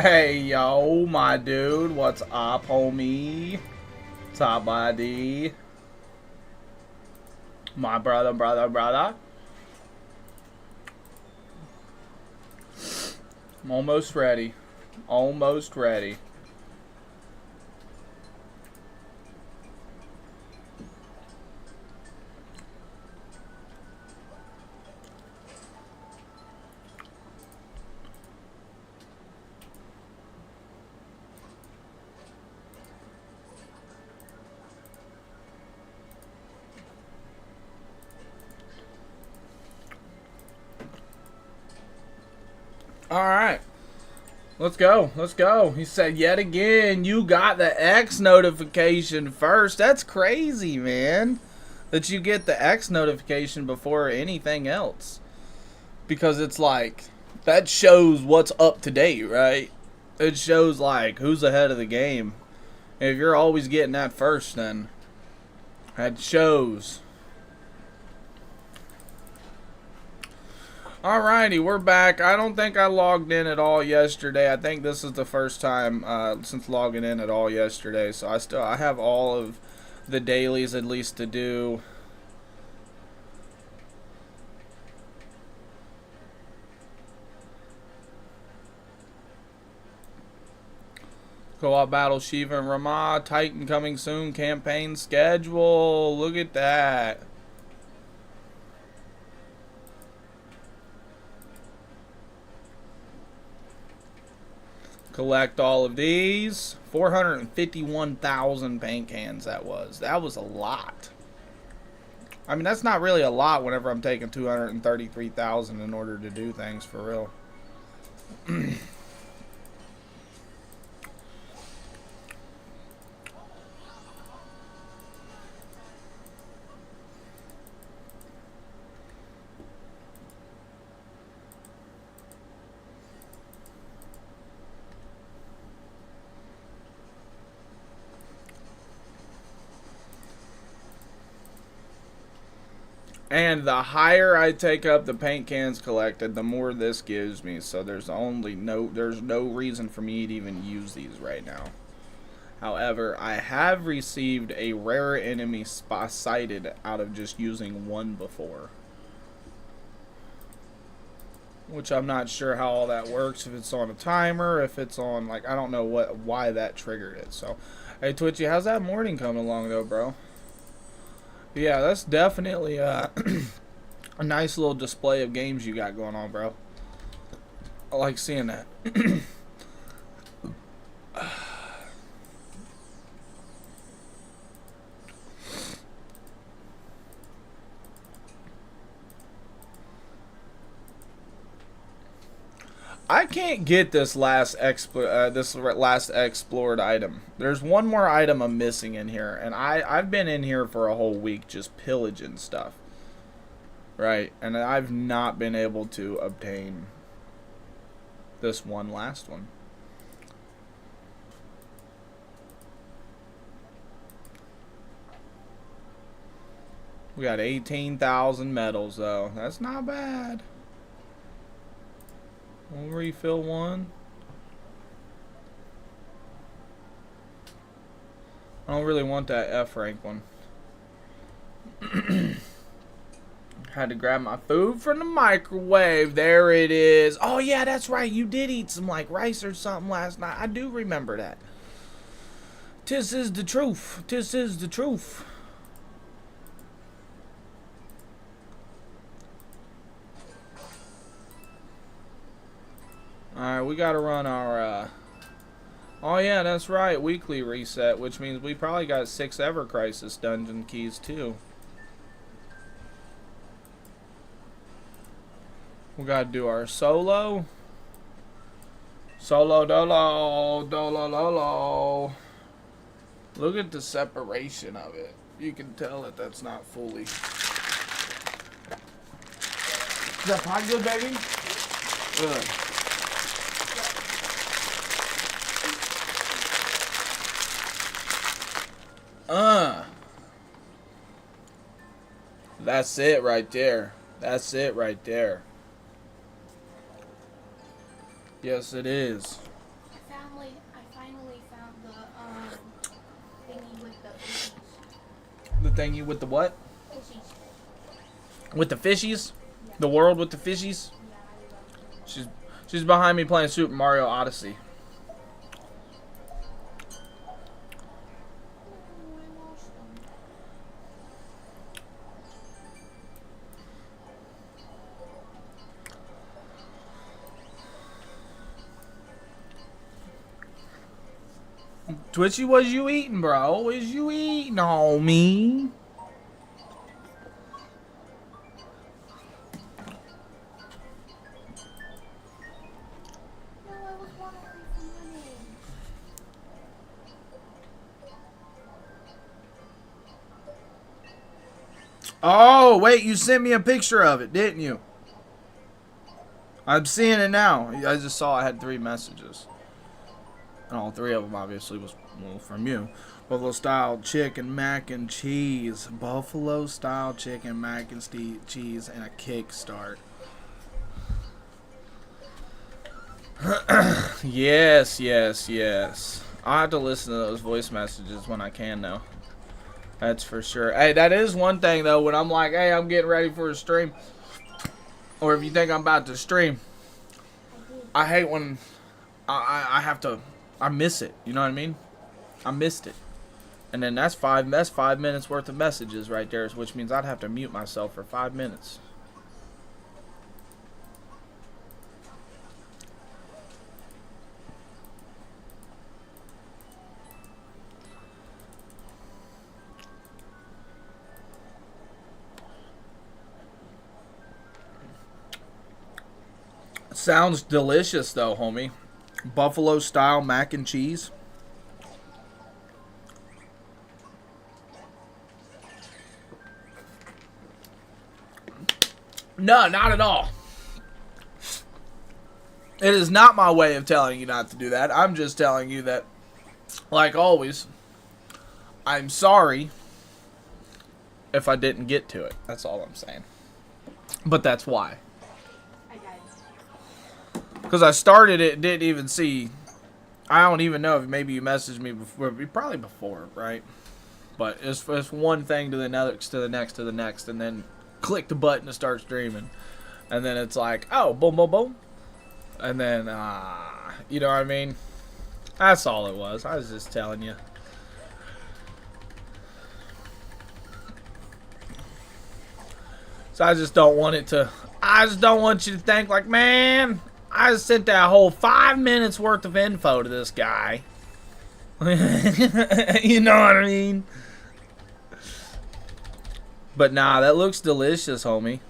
Hey, yo, my dude. What's up, homie? What's up, buddy? My brother. I'm almost ready. Almost ready. Alright. Let's go. Let's go. He said, yet again, you got the X notification first. That's crazy, man. That you get the X notification before anything else. Because it's like, that shows what's up to date, right? It shows, like, who's ahead of the game. If you're always getting that first, then that shows. Alrighty, we're back. I don't think I logged in at all yesterday. I think this is the first time since logging in at all yesterday. So I have all of the dailies at least to do. Co-op battle Shiva and Ramah. Titan coming soon. Campaign schedule. Look at that. Collect all of these. 451,000 paint cans that was. That was a lot. I mean, that's not really a lot whenever I'm taking 233,000 in order to do things for real. And the higher I take up the paint cans collected, the more this gives me. So there's no reason for me to even use these right now. However, I have received a rare enemy sighted out of just using one before. Which I'm not sure how all that works. If it's on a timer, if it's on, like, I don't know why that triggered it. So, hey Twitchy, how's that morning coming along though, bro? Yeah, that's definitely a nice little display of games you got going on, bro. I like seeing that. I can't get this last explored item. There's one more item I'm missing in here, and I've been in here for a whole week just pillaging stuff. Right, and I've not been able to obtain this last one. We got 18,000 medals though. That's not bad. We'll refill one. I don't really want that F rank one. Had to grab my food from the microwave. There it is. Oh yeah, that's right. You did eat some like rice or something last night. I do remember that. This is the truth. This is the truth. Alright, we gotta run our, oh yeah, that's right, weekly reset, which means we probably got 6 Ever Crisis dungeon keys, too. We gotta do our solo. Solo dolo, dolo lolo. Look at the separation of it. You can tell that that's not fully. Is that pie good, baby? Good. That's it right there. That's it right there. Yes, it is. The thingy with the what? Fishies. With the fishies? Yeah. The world with the fishies? Yeah, I love it. She's behind me playing Super Mario Odyssey. Oh, I lost them. Twitchy, what you eating, bro? What you eating on me? No, I was wondering for money. Oh, wait, you sent me a picture of it, didn't you? I'm seeing it now. I just saw I had 3 messages. And all 3 of them obviously was from you. Buffalo style chicken mac and cheese. Buffalo style chicken mac and cheese and a kickstart. Yes, yes, yes. I'll have to listen to those voice messages when I can though. That's for sure. Hey, that is one thing though, when I'm like, hey, I'm getting ready for a stream. Or if you think I'm about to stream, I hate when I have to, I miss it. You know what I mean? I missed it. And then that's 5 minutes worth of messages right there, which means I'd have to mute myself for 5 minutes. Sounds delicious though, homie. Buffalo style mac and cheese. No, not at all. It is not my way of telling you not to do that. I'm just telling you that, like always, I'm sorry if I didn't get to it. That's all I'm saying. But that's why. Because I started it, didn't even see. I don't even know if maybe you messaged me before. Probably before, right? But it's one thing to the next, to the next, to the next, and then click the button to start streaming. And then it's like, oh, boom, boom, boom. And then, you know what I mean? That's all it was. I was just telling you. So I just don't want it to, I just don't want you to think like, man, I just sent that whole 5 minutes worth of info to this guy. You know what I mean? But nah, that looks delicious, homie.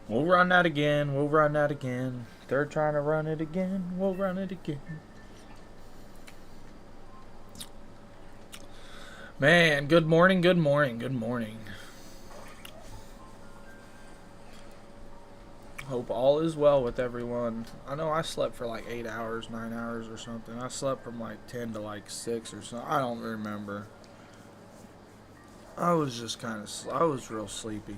We'll run that again. We'll run that again. They're trying to run it again. We'll run it again. Man, good morning, good morning, good morning. Hope all is well with everyone. I know I slept for like 8 hours, 9 hours or something. I slept from like 10 to like 6 or something. I don't remember. I was just kind of, I was real sleepy.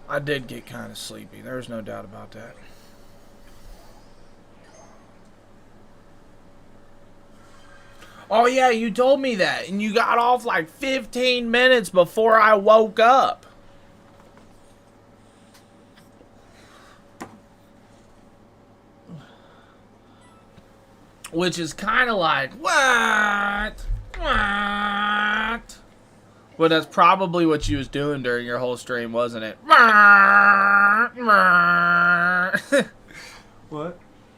I did get kind of sleepy. There's no doubt about that. Oh yeah, you told me that. And you got off like 15 minutes before I woke up. Which is kind of like, what? What? Well, that's probably what you was doing during your whole stream, wasn't it? What?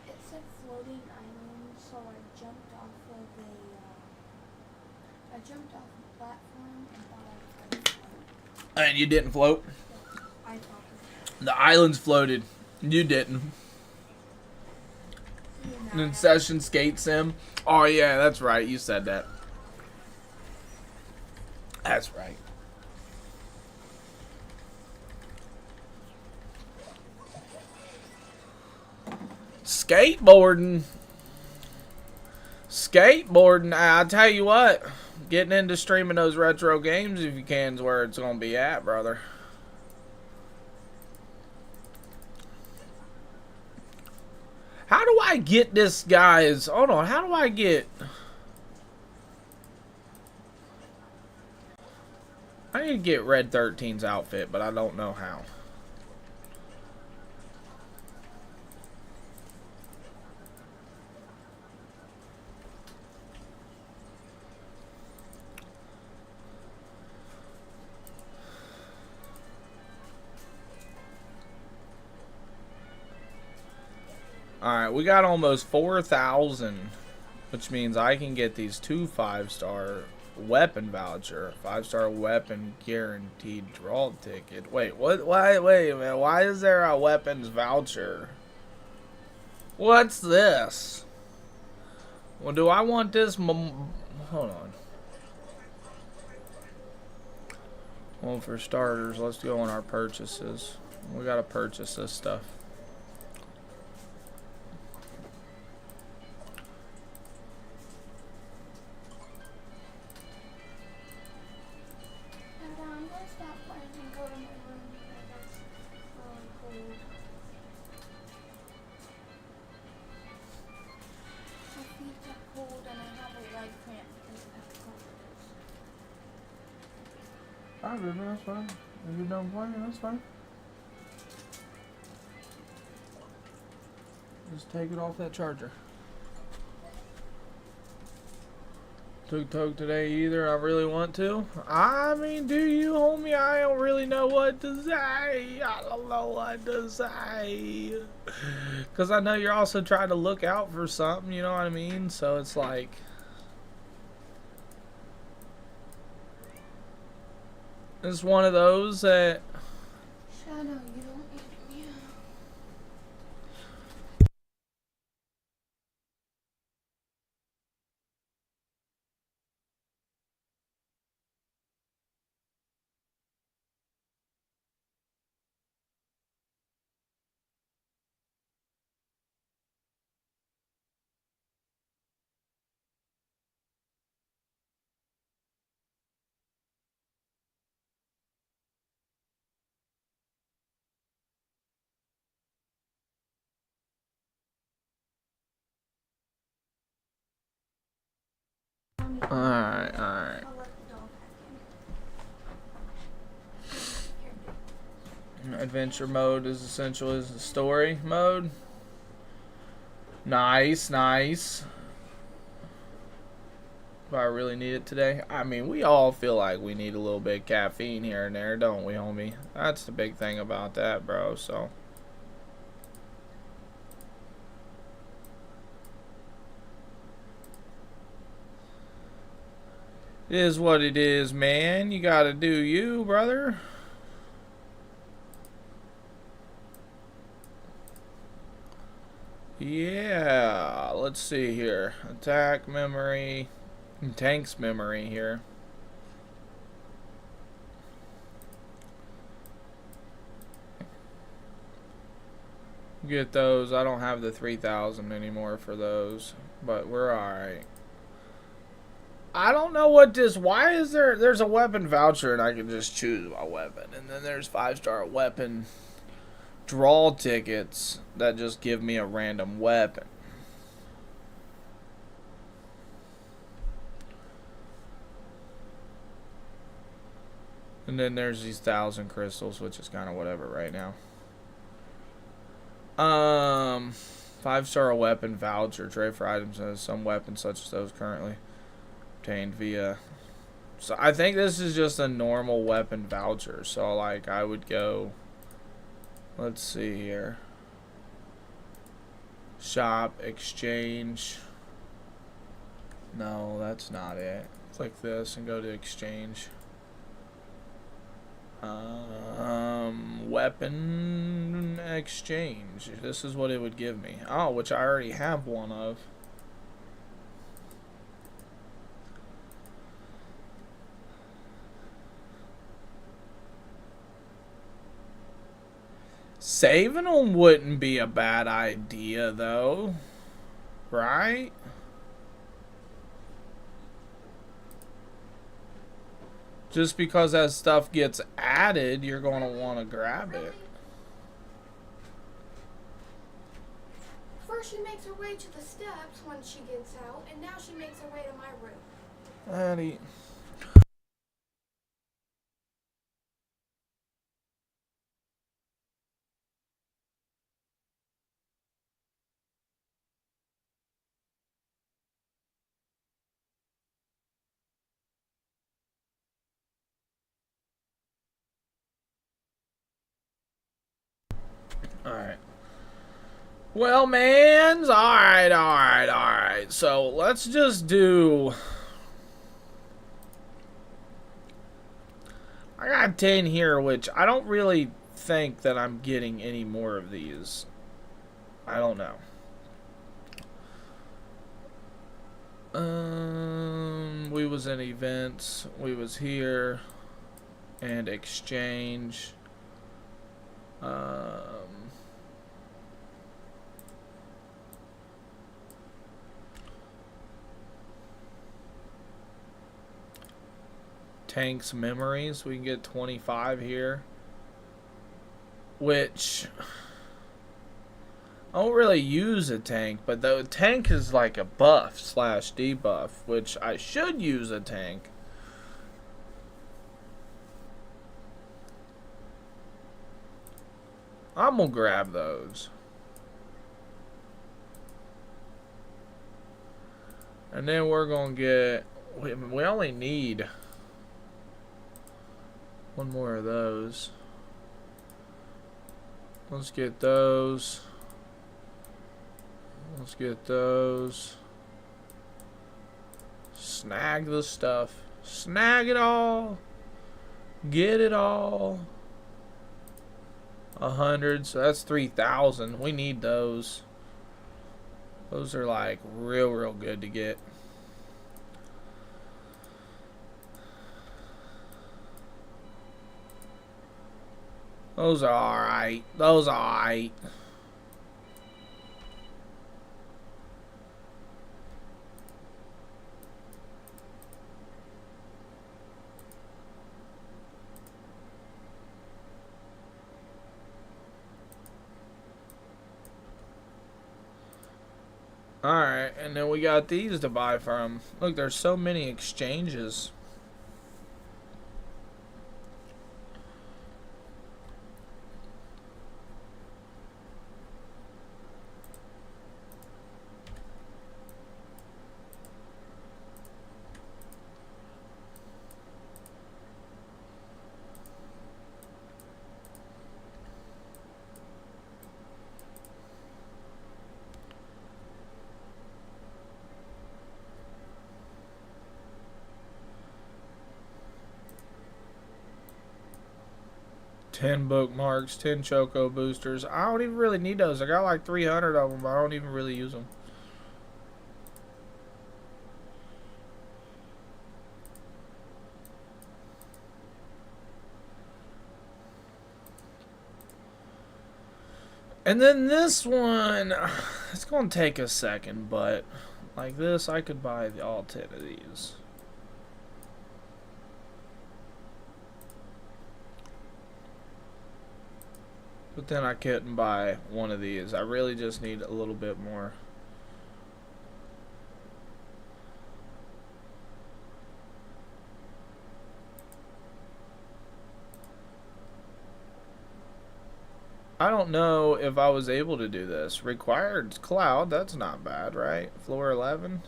It said floating island, so I jumped off of a platform and thought I was going to float. And you didn't float? Yeah, I thought it. The islands floated. You didn't. In session skate sim. Oh yeah, that's right. You said that. That's right. Skateboarding. Skateboarding, I tell you what, getting into streaming those retro games if you can is where it's gonna be at, brother. How do I get this guy's... Hold on, how do I get... I need to get Red 13's outfit, but I don't know how. Alright, we got almost 4,000, which means I can get these 2 5-star weapon voucher, 5-star weapon guaranteed draw ticket. Wait, what? Why? Wait a minute. Why is there a weapons voucher? What's this? Well, do I want this? Hold on. Well, for starters, let's go on our purchases. We gotta purchase this stuff. That's fine. If you're done playing, that's fine. Just take it off that charger. Took today either. I really want to. I mean, do you, homie? I don't really know what to say. I don't know what to say. Because I know you're also trying to look out for something, you know what I mean? So it's like... It's one of those that... Shadow, you don't need me. Alright. I'll let the dog back in. Adventure mode is essential as the story mode. Nice, nice. Do I really need it today? I mean, we all feel like we need a little bit of caffeine here and there, don't we, homie? That's the big thing about that, bro, so... It is what it is, man. You gotta do you, brother. Yeah, let's see here. Attack memory, tanks memory here. Get those. I don't have the 3,000 anymore for those, but we're alright. I don't know what this... Why is there's a weapon voucher and I can just choose my weapon, and then there's 5-star weapon draw tickets that just give me a random weapon. And then there's these 1,000 crystals, which is kind of whatever right now. 5-star weapon voucher. Trade for items as some weapons such as those currently obtained via... So I think this is just a normal weapon voucher. So like I would go... Let's see here. Shop, exchange. No, that's not it. Click this and go to exchange. Weapon exchange. This is what it would give me. Oh, which I already have one of. Saving them wouldn't be a bad idea, though. Right? Just because as stuff gets added, you're going to want to grab it. First she makes her way to the steps when she gets out, and now she makes her way to my room. Addie. Alright. Well, mans, alright. So, let's just do... I got 10 here, which I don't really think that I'm getting any more of these. I don't know. We was in events. We was here. And exchange. Tanks memories. We can get 25 here. Which... I don't really use a tank, but the tank is like a buff slash debuff, which I should use a tank. I'm gonna grab those. And then we're gonna get... We only need one more of those. Let's get those. Let's get those. Snag the stuff. Snag it all. Get it all. 100, so that's 3,000. We need those. Those are like real good to get. Those are alright. Those are alright. Alright, and then we got these to buy from. Look, there's so many exchanges. Ten bookmarks, 10 Choco boosters. I don't even really need those. I got like 300 of them, but I don't even really use them. And then this one, it's going to take a second, but like this, I could buy all 10 of these. But then I couldn't buy one of these. I really just need a little bit more. I don't know if I was able to do this. Required cloud, that's not bad, right? Floor 11.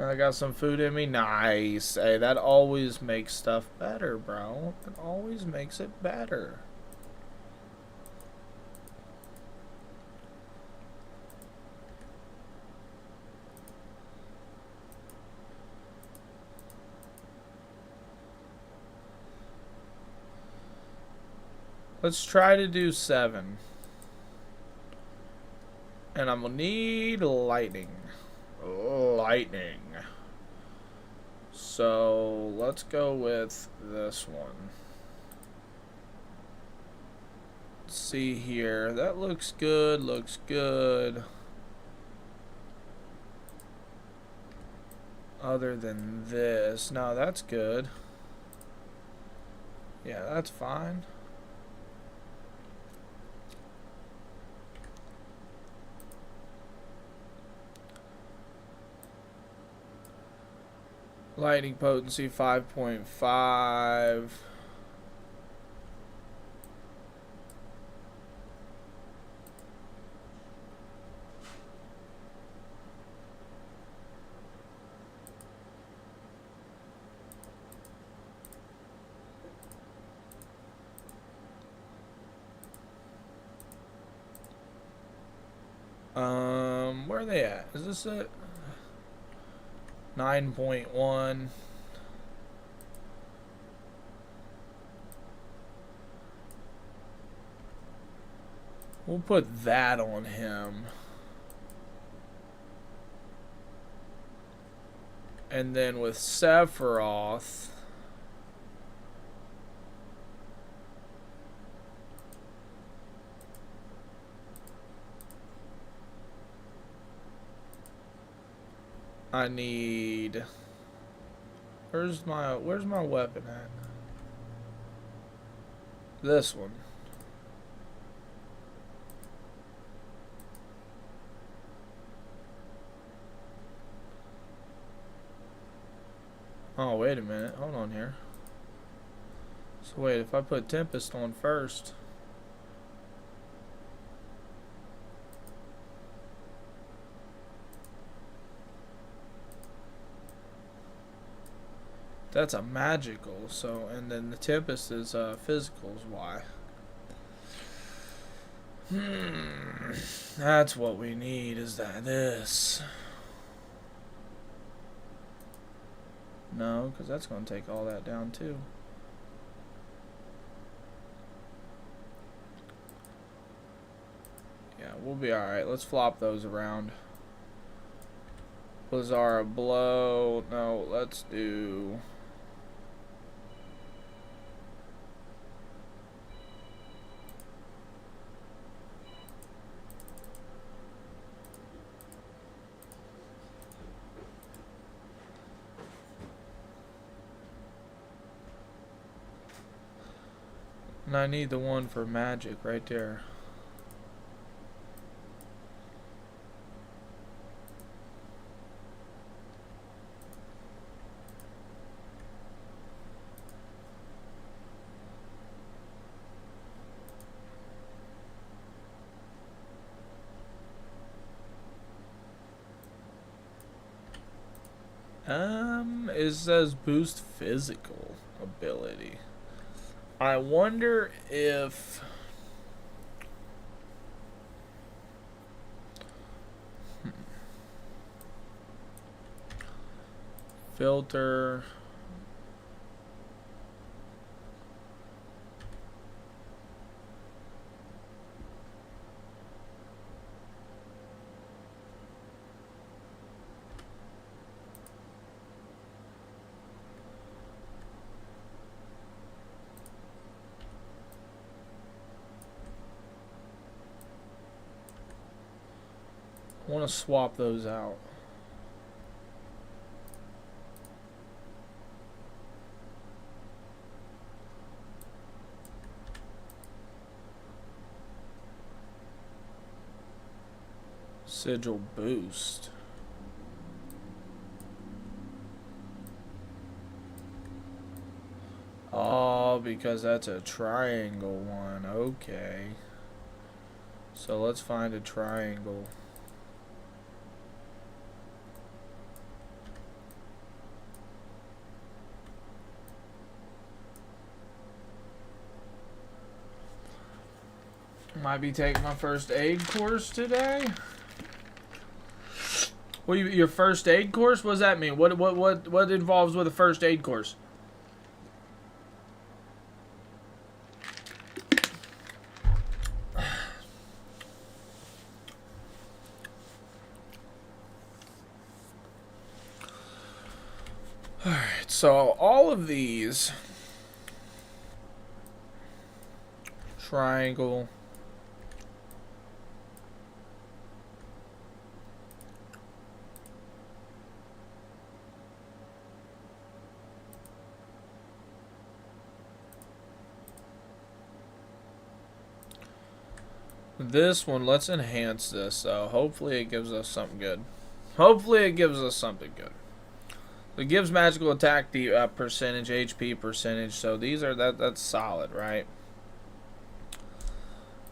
I got some food in me. Nice. Hey, that always makes stuff better, bro. It always makes it better. Let's try to do 7. And I'm gonna need lightning. Lightning. So let's go with this one. Let's see here. That looks good. Looks good. other than this. No, that's good. Yeah, that's fine. Lightning potency 5.5. Where are they at? Is this it? 9.1. We'll put that on him. And then with Sephiroth, I need... Where's my weapon at? This one. Oh, wait a minute. Hold on here. So wait, if I put Tempest on first... That's a magical, so, and then the Tempest is physicals. Why? That's what we need, is that this. No, because that's going to take all that down too. Yeah, we'll be alright. Let's flop those around. Blizzara blow. No, let's do... And I need the one for magic right there. It says boost physical ability. I wonder if... Filter... I want to swap those out. Sigil boost. Oh, because that's a triangle one. Okay. So let's find a triangle. Might be taking my first aid course today. Well, your first aid course? What does that mean? What involves with a first aid course? Alright, so all of these triangle, This one, let's enhance this. So hopefully it gives us something good. Hopefully it gives us something good. It gives magical attack percentage, HP percentage. So these are that's solid, right?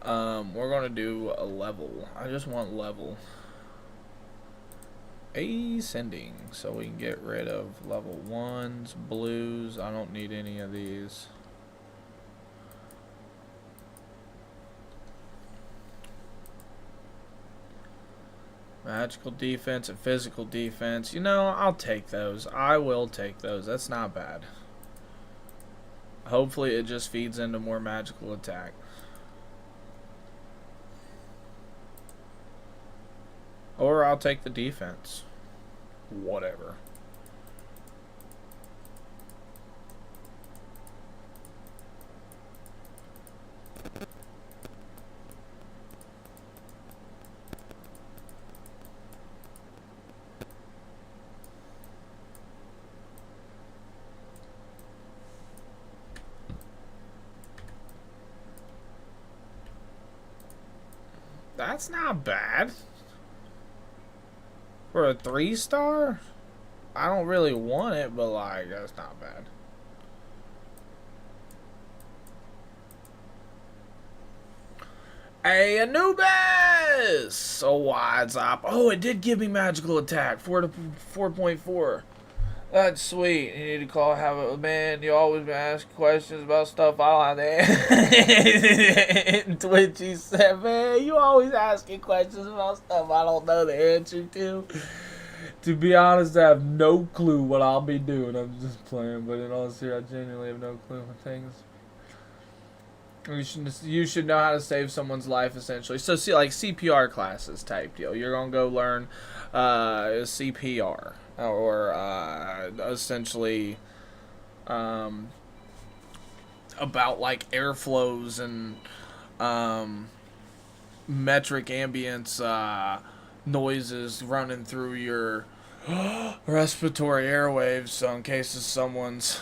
We're gonna do a level. I just want level. Ascending, so we can get rid of level 1s, blues. I don't need any of these. Magical defense and physical defense. You know, I'll take those. I will take those. That's not bad. Hopefully it just feeds into more magical attack. Or I'll take the defense. Whatever. That's not bad. For a 3-star? I don't really want it, but like, that's not bad. Hey, Anubis! So what's up? Oh, it did give me magical attack. 4.4. That's sweet. You need to call, have a man. You always ask questions about stuff I don't have to. Twitchy said, man, you always asking questions about stuff I don't know the answer to. To be honest, I have no clue what I'll be doing. I'm just playing, but in all seriousness, I genuinely have no clue what things. You should know how to save someone's life, essentially. So, see, like CPR classes type deal. You're gonna go learn CPR, or essentially about like airflows and metric ambience noises running through your respiratory airwaves. So, in case of someone's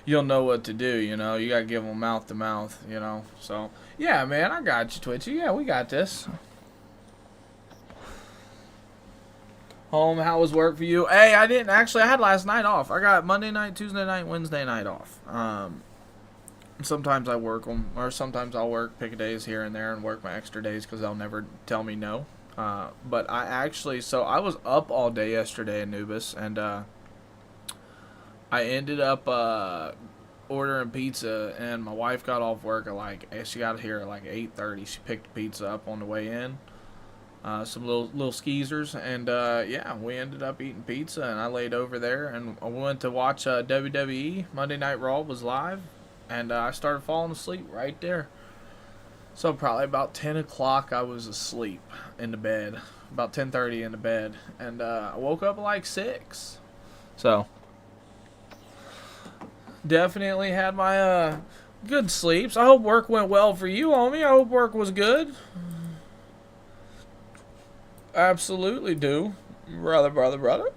you'll know what to do, you know. You gotta give them mouth to mouth, you know. So, yeah, man, I got you, Twitchy. Yeah, we got this. Home, how was work for you? Hey, I didn't actually. I had last night off. I got Monday night, Tuesday night, Wednesday night off. Sometimes I work them, or sometimes I'll work pick days here and there and work my extra days because they'll never tell me no. But I actually, so I was up all day yesterday, Anubis, and I ended up ordering pizza, and my wife got off work at like, she got here at like 8:30. She picked pizza up on the way in, some little skeezers, and yeah, we ended up eating pizza, and I laid over there, and I went to watch WWE. Monday Night Raw was live, and I started falling asleep right there. So probably about 10 o'clock I was asleep in the bed, about 10:30 in the bed, and I woke up at like 6. So definitely had my good sleeps. I hope work went well for you, homie. I hope work was good. Absolutely do. Brother.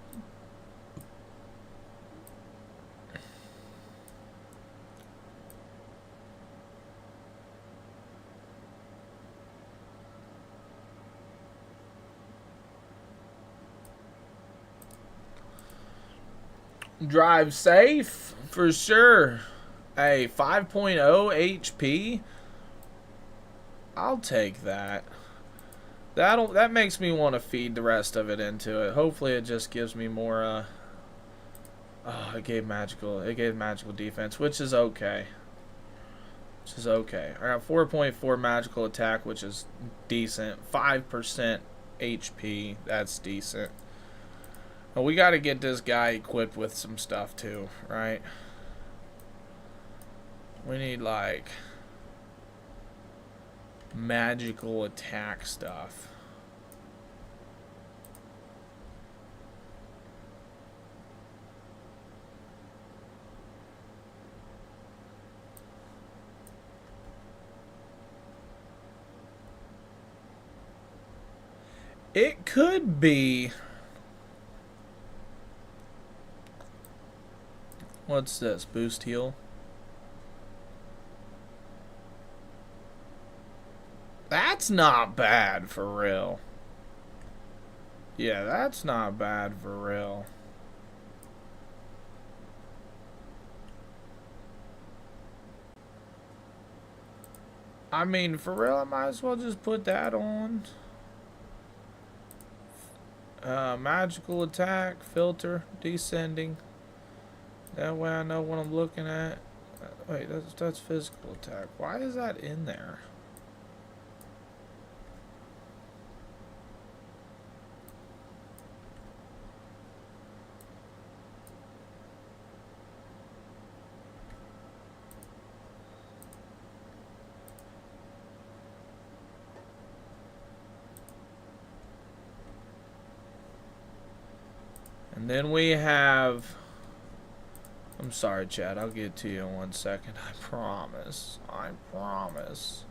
Drive safe, for sure. Hey, 5.0 HP. I'll take that. That makes me want to feed the rest of it into it. Hopefully it just gives me more oh, it gave magical defense, which is okay. I got 4.4 magical attack, which is decent. 5% HP, that's decent. Well, we got to get this guy equipped with some stuff too, right? We need like magical attack stuff. It could be. What's this? Boost heal? That's not bad for real. Yeah, that's not bad for real. I mean, for real, I might as well just put that on. Magical attack, filter, descending. That way I know what I'm looking at. Wait, that's physical attack. Why is that in there? And then we have... I'm sorry, Chad. I'll get to you in 1 second. I promise. I promise.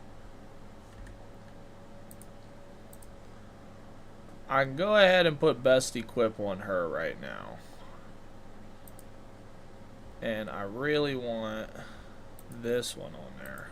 I can go ahead and put best equip on her right now. And I really want this one on there.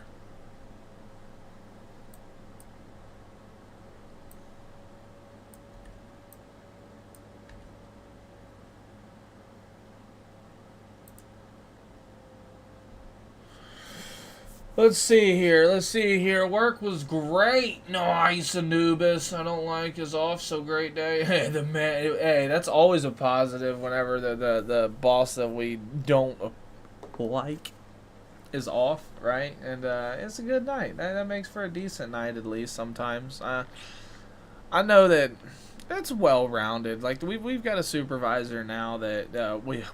Let's see here. Let's see here. Work was great. Nice, Anubis. I don't like his off so great day. Hey, the man. Hey, that's always a positive whenever the boss that we don't like is off, right? And it's a good night. That makes for a decent night at least sometimes. I know that it's well rounded. Like we've got a supervisor now that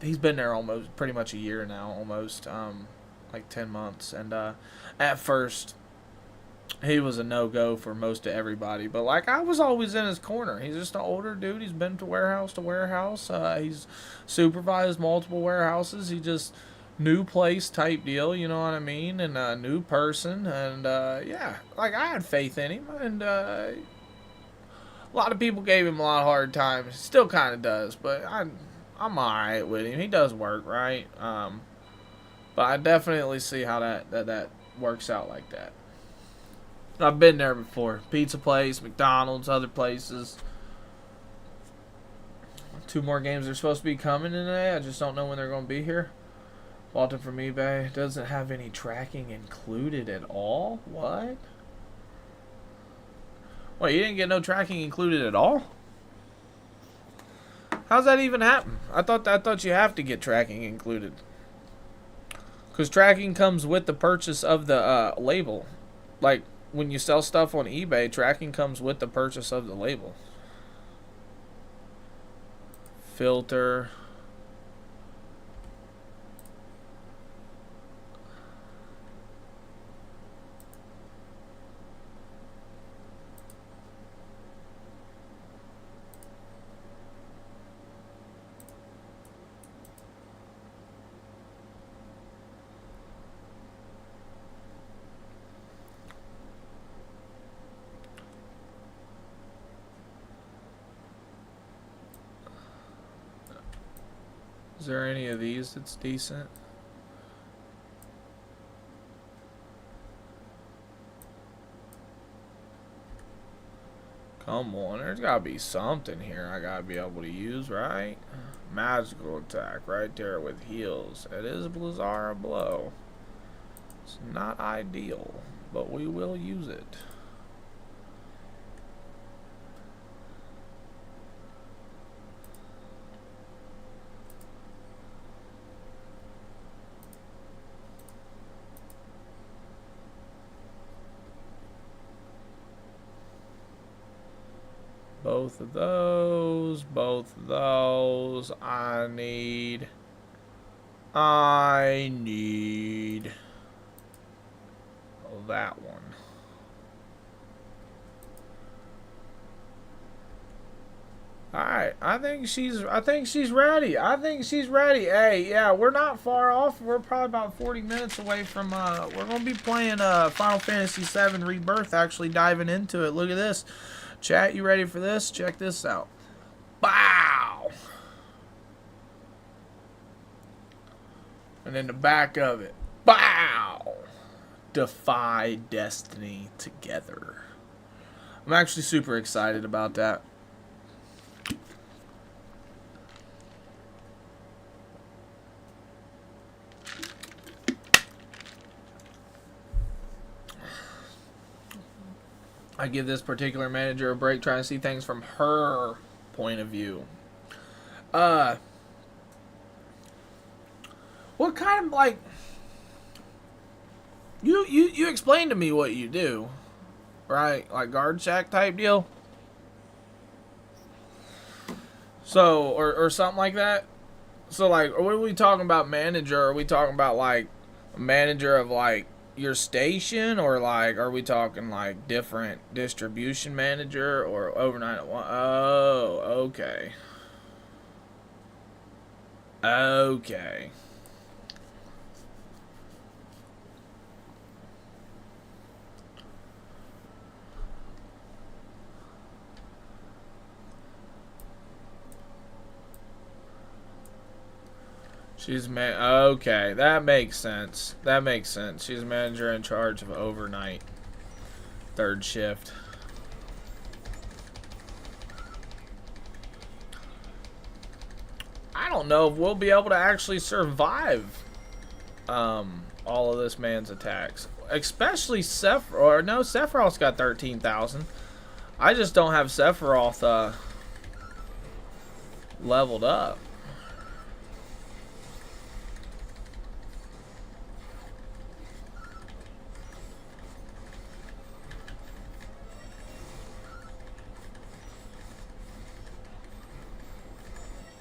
he's been there almost pretty much a year now, almost. Like 10 months, and at first he was a no-go for most of everybody, but like I was always in his corner. He's just an older dude. He's been to warehouse. He's supervised multiple warehouses. He just new place type deal, you know what I mean, and a new person, and yeah, like I had faith in him, and a lot of people gave him a lot of hard time. Still kind of does, but I'm alright with him. He does work right. But I definitely see how that works out like that. I've been there before. Pizza place, McDonald's, other places. 2 more games are supposed to be coming today. I just don't know when they're going to be here. Walton from eBay. Doesn't have any tracking included at all? What? Wait, you didn't get no tracking included at all? How's that even happen? I thought you have to get tracking included. Because tracking comes with the purchase of the label. Like, when you sell stuff on eBay, tracking comes with the purchase of the label. Filter. Is there any of these that's decent? Come on, there's gotta be something here I gotta be able to use, right? Magical attack right there with heals. It is Blizzara Blow. It's not ideal, but we will use it. Both of those, I need that one. Alright, I think she's ready. Hey, yeah, we're not far off. We're probably about 40 minutes away from we're gonna be playing Final Fantasy VII Rebirth, actually diving into it. Look at this. Chat, you ready for this? Check this out. Bow! And then the back of it. Bow! defy destiny together. I'm actually super excited about that. I give this particular manager a break trying to see things from her point of view. What kind of, like, you explain to me what you do, right? Like guard shack type deal. So, or something like that. So, like, what are we talking about, manager? Are we talking about, like, a manager of, like, your station? Or, like, are we talking, like, different distribution manager or overnight at one? Oh, okay. Okay. She's okay, that makes sense. That makes sense. She's manager in charge of overnight. Third shift. I don't know if we'll be able to actually survive all of this man's attacks. Especially Sephiroth. Or no, Sephiroth's got 13,000. I just don't have Sephiroth leveled up.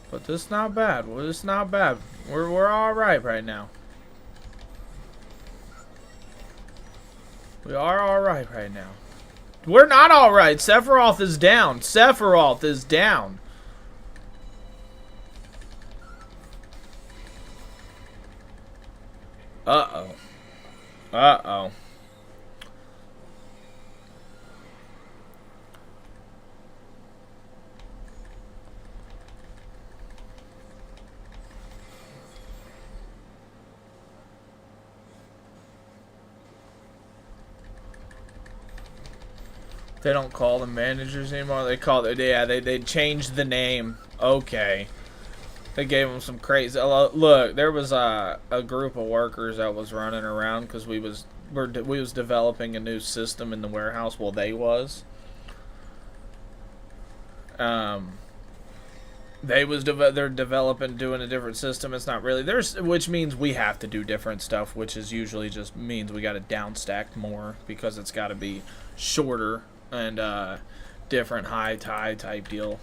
But this is not bad. Well, this is not bad. We're all right now. We are all right now. We're not all right. Sephiroth is down. Sephiroth is down. Uh-oh. Uh-oh. They don't call them managers anymore. They call it, yeah, they changed the name. Okay. They gave them some crazy. Look, there was a group of workers that was running around because we was developing a new system in the warehouse. Well, they was. They're developing, doing a different system. It's not really which means we have to do different stuff, which is usually just means we got to downstack more because it's got to be shorter and different high tie type deal.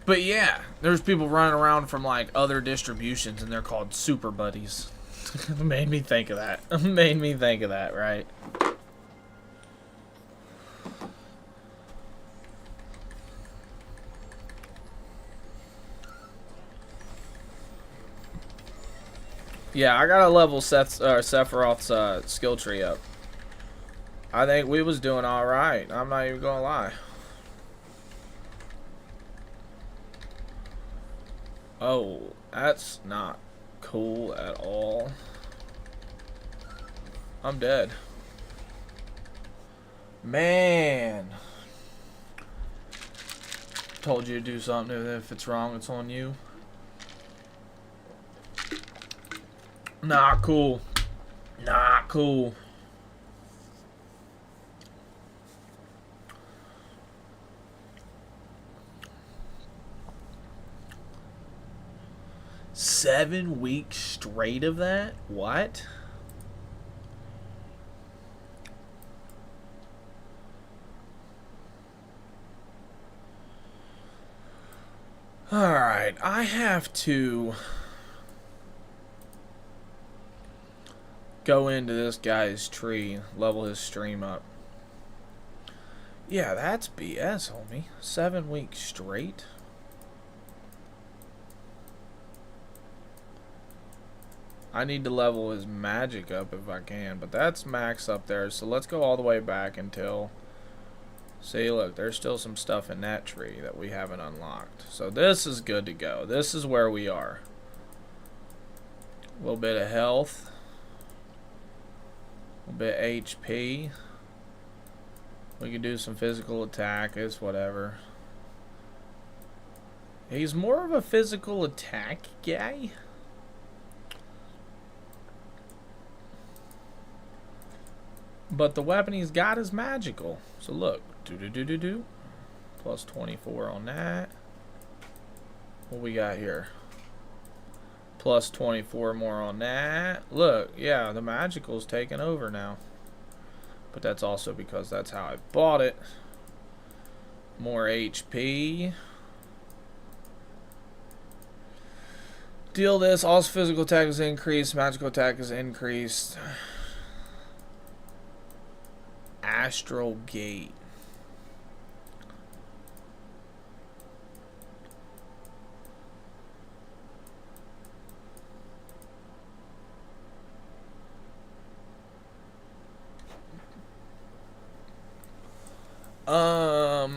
But yeah, there's people running around from like other distributions and they're called super buddies. Made me think of that. Made me think of that, right? Yeah, I gotta level Sephiroth's skill tree up. I think we was doing alright. I'm not even gonna lie. Oh, that's not cool at all. I'm dead. Man. Told you to do something. If it's wrong, it's on you. Not cool. Not cool. Seven weeks straight of that? What? Alright, I have to go into this guy's tree, level his stream up. Yeah, that's BS, homie. 7 weeks straight? I need to level his magic up if I can, but that's max up there. So let's go all the way back until... See, look, there's still some stuff in that tree that we haven't unlocked. So this is good to go. This is where we are. A little bit of health. A bit HP. We can do some physical attack. It's whatever. He's more of a physical attack guy. But the weapon he's got is magical. So look. Do. Plus 24 on that. What we got here? Plus 24 more on that. Look, yeah, the magical's taking over now. But that's also because that's how I bought it. More HP. Deal this. Also physical attack is increased. Magical attack is increased. Astral Gate.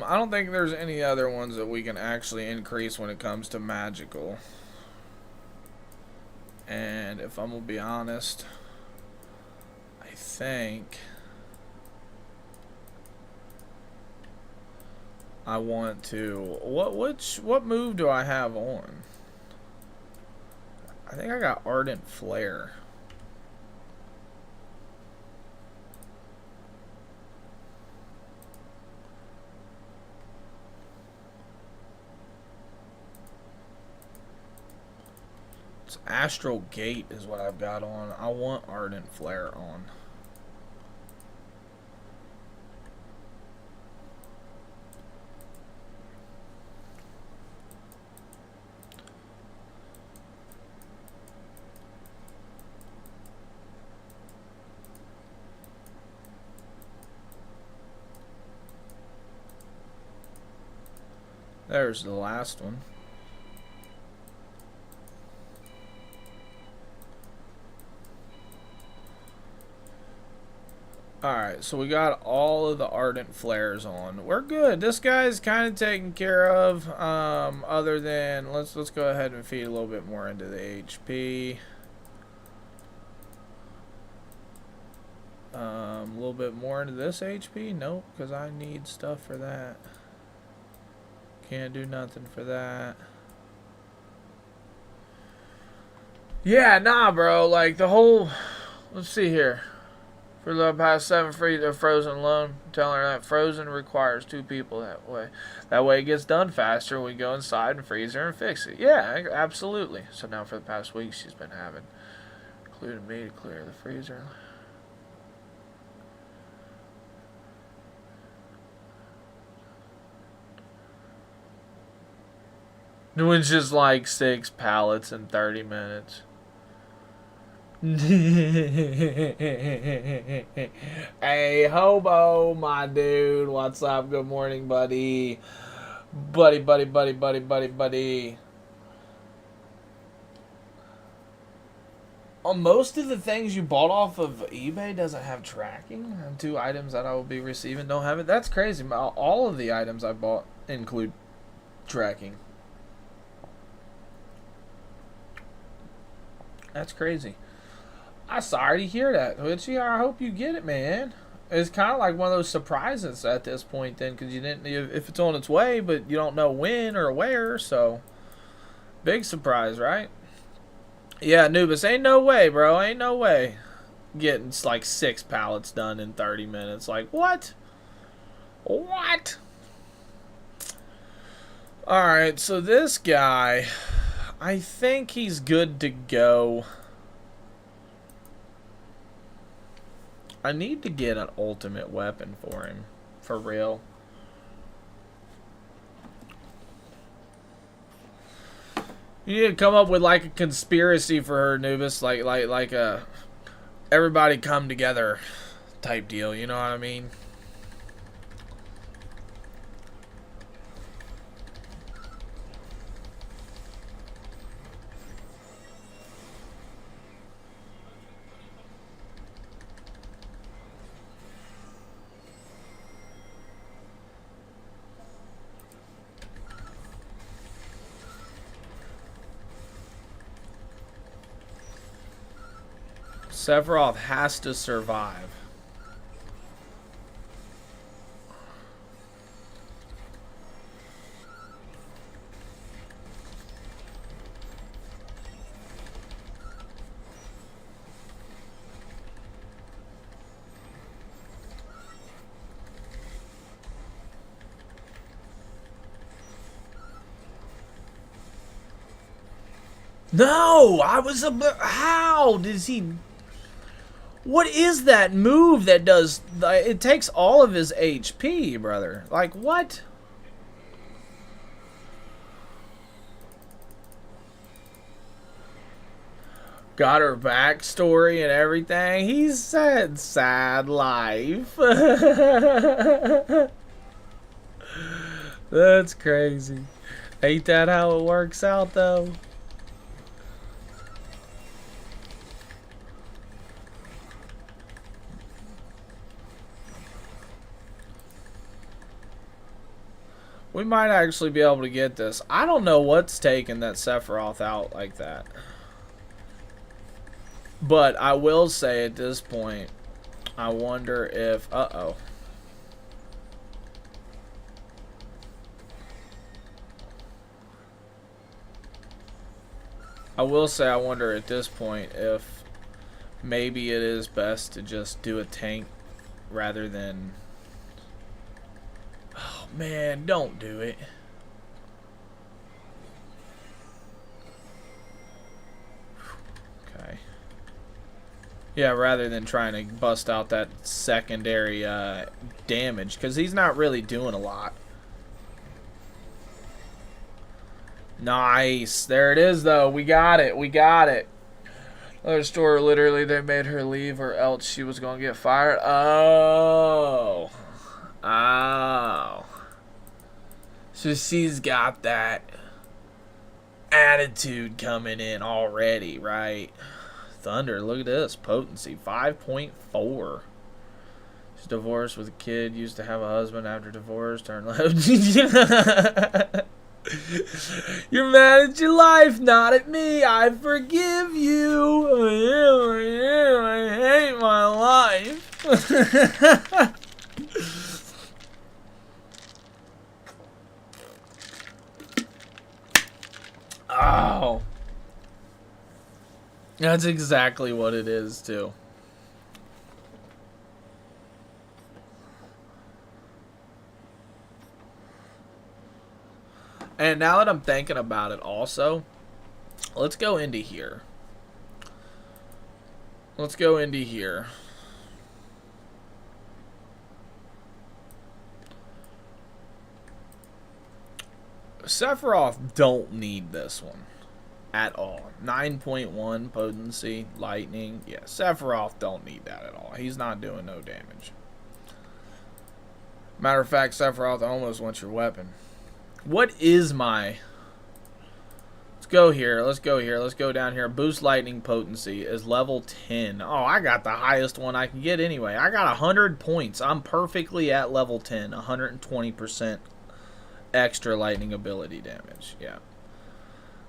I don't think there's any other ones that we can actually increase when it comes to magical. And if I'm gonna be honest, I think I want to. What move do I have on? I think I got Ardent Flare. Astral Gate is what I've got on. I want Ardent Flare on. There's the last one. Alright, so we got all of the Ardent Flares on. We're good. This guy's kind of taken care of. Other than, let's go ahead and feed a little bit more into the HP. A little bit more into this HP? Nope, because I need stuff for that. Can't do nothing for that. Yeah, nah, bro. Like, the whole... Let's see here. For the past 7 free, the Frozen alone. Telling her that Frozen requires 2 people that way. That way it gets done faster. We go inside and freeze her and fix it. Yeah, absolutely. So now for the past week, she's been having... Including me to clear the freezer. Doing just like 6 pallets in 30 minutes. Hey, Hobo, my dude. What's up? Good morning, buddy. Buddy. Most of the things you bought off of eBay doesn't have tracking. 2 items that I will be receiving don't have it. That's crazy. All of the items I bought include tracking. That's crazy. I'm sorry to hear that, Twitchy. I hope you get it, man. It's kind of like one of those surprises at this point, then, because you didn't. If it's on its way, but you don't know when or where, so big surprise, right? Yeah, Anubis, ain't no way, bro. Ain't no way. Getting like 6 pallets done in 30 minutes. Like what? What? All right, so this guy, I think he's good to go. I need to get an ultimate weapon for him. For real. You need to come up with like a conspiracy for her, Anubis. Like a everybody come together type deal. You know what I mean? Sephiroth has to survive. No, I was a. How does he? What is that move that does? It takes all of his HP, brother. Like what? Got her backstory and everything. He said, "Sad life." That's crazy. Ain't that how it works out, though? We might actually be able to get this. I don't know what's taking that Sephiroth out like that. But I will say at this point, I wonder if... Uh-oh. I will say I wonder at this point if maybe it is best to just do a tank rather than... Oh, man, don't do it. Okay. Yeah, rather than trying to bust out that secondary damage, because he's not really doing a lot. Nice. There it is, though. We got it. We got it. Other store, literally, they made her leave or else she was going to get fired. Oh. Oh. So she's got that attitude coming in already, right? Thunder, look at this. Potency, 5.4. She's divorced with a kid. Used to have a husband after divorce. Turned left. You're mad at your life, not at me. I forgive you. I hate my life. Oh. That's exactly what it is, too. And now that I'm thinking about it also, let's go into here. Let's go into here. Sephiroth don't need this one at all. 9.1 potency, lightning. Yeah, Sephiroth don't need that at all. He's not doing no damage. Matter of fact, Sephiroth almost wants your weapon. What is my... Let's go here. Let's go here. Let's go down here. Boost lightning potency is level 10. Oh, I got the highest one I can get anyway. I got 100 points. I'm perfectly at level 10. 120% extra lightning ability damage. Yeah.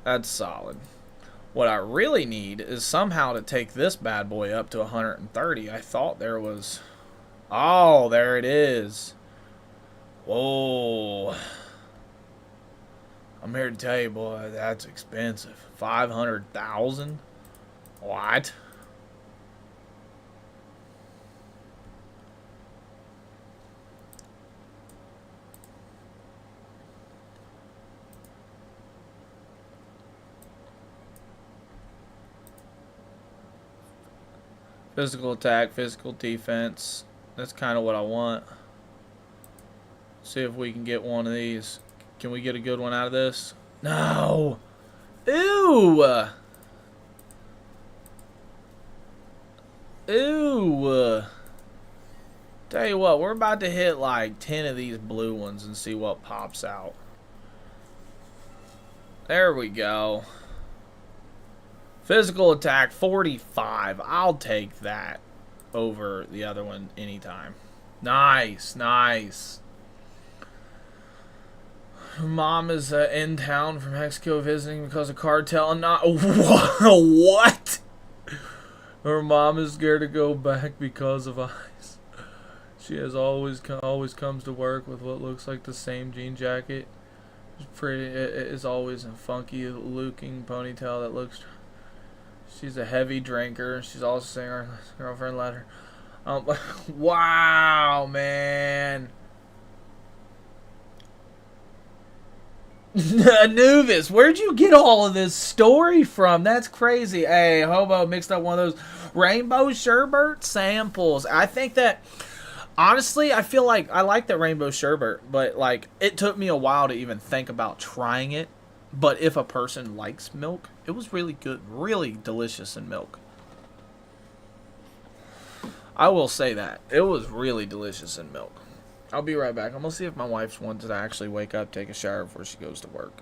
That's solid. What I really need is somehow to take this bad boy up to 130. I thought there was... Oh, there it is. Whoa. I'm here to tell you, boy, that's expensive. 500,000? What? Physical attack, physical defense. That's kind of what I want. See if we can get one of these. Can we get a good one out of this? No! Ew! Ew! Tell you what, we're about to hit like 10 of these blue ones and see what pops out. There we go. Physical attack, 45. I'll take that over the other one anytime. Nice, nice. Her mom is in town from Mexico visiting because of cartel. Not what? Her mom is scared to go back because of ice. She has always comes to work with what looks like the same jean jacket. It's pretty. It is always a funky looking ponytail that looks. She's a heavy drinker. She's also saying her girlfriend let her. Wow, man. Anubis, where'd you get all of this story from? That's crazy. Hey, Hobo mixed up one of those rainbow sherbet samples. I think that, honestly, I feel like I like the rainbow sherbet, but like it took me a while to even think about trying it. But if a person likes milk, it was really good, really delicious in milk. I will say that. It was really delicious in milk. I'll be right back. I'm going to see if my wife's wanted to actually wake up, take a shower before she goes to work.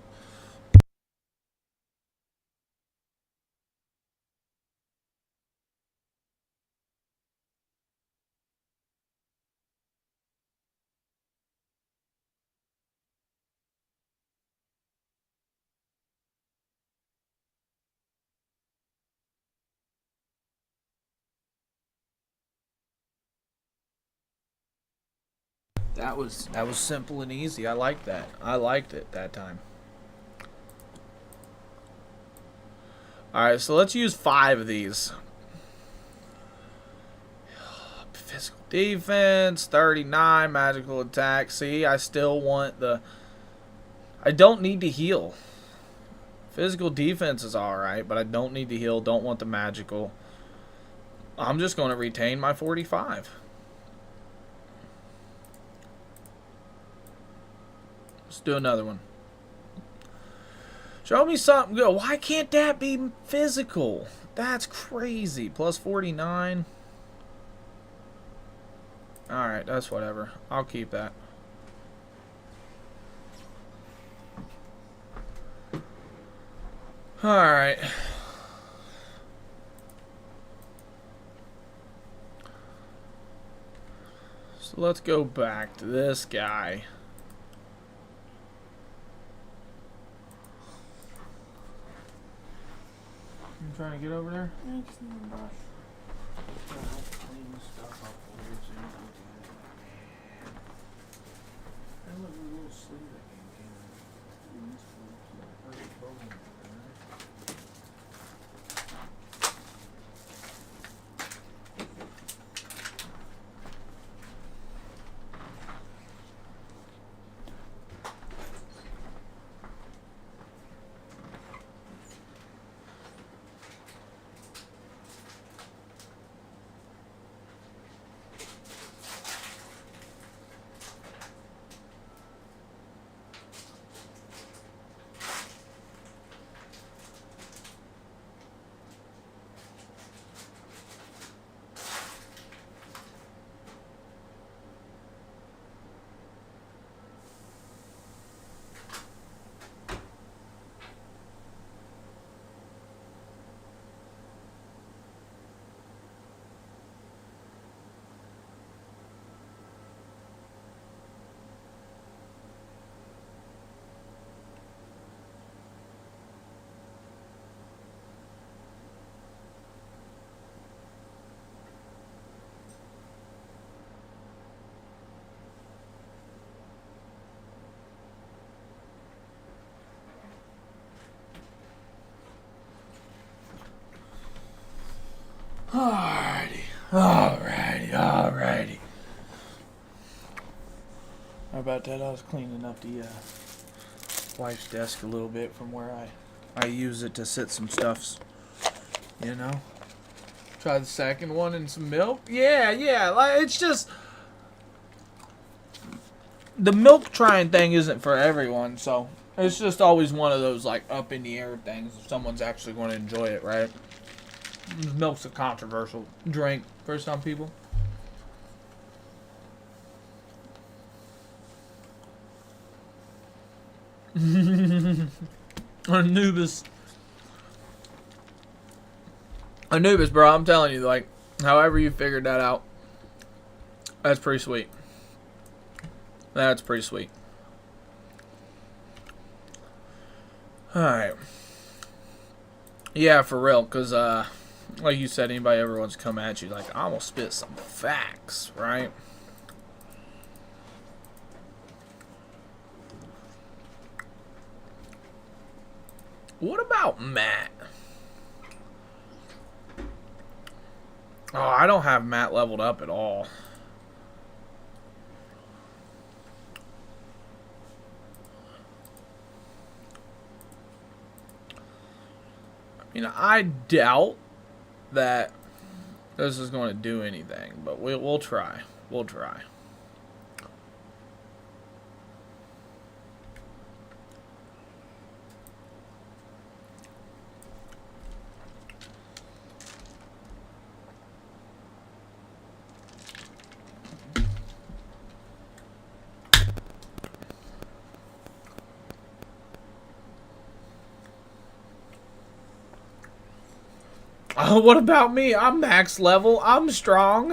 That was simple and easy. I liked that. I liked it that time. Alright, so let's use 5 of these. Physical defense, 39, magical attack. See, I still want the... I don't need to heal. Physical defense is alright, but I don't need to heal. Don't want the magical. I'm just going to retain my 45. Let's do another one. Show me something good. Why can't that be physical? That's crazy. Plus 49. Alright, that's whatever. I'll keep that. Alright. So let's go back to this guy. You trying to get over there? Thanks, brush. Alrighty. How about that? I was cleaning up the wife's desk a little bit from where I use it to sit some stuffs, you know. Try the second one and some milk. Yeah. Like, it's just the milk trying thing isn't for everyone, so it's just always one of those like up in the air things if someone's actually going to enjoy it, right? Milk's a controversial drink for some people. Anubis, bro, I'm telling you, like, however you figured that out, that's pretty sweet. That's pretty sweet. Alright. Yeah, for real, because, like you said, anybody ever wants to come at you, like, I'm gonna spit some facts, right? What about Matt? Oh, I don't have Matt leveled up at all. You know, I doubt that this is going to do anything, but we'll try. We'll try. Oh, what about me? I'm max level. I'm strong.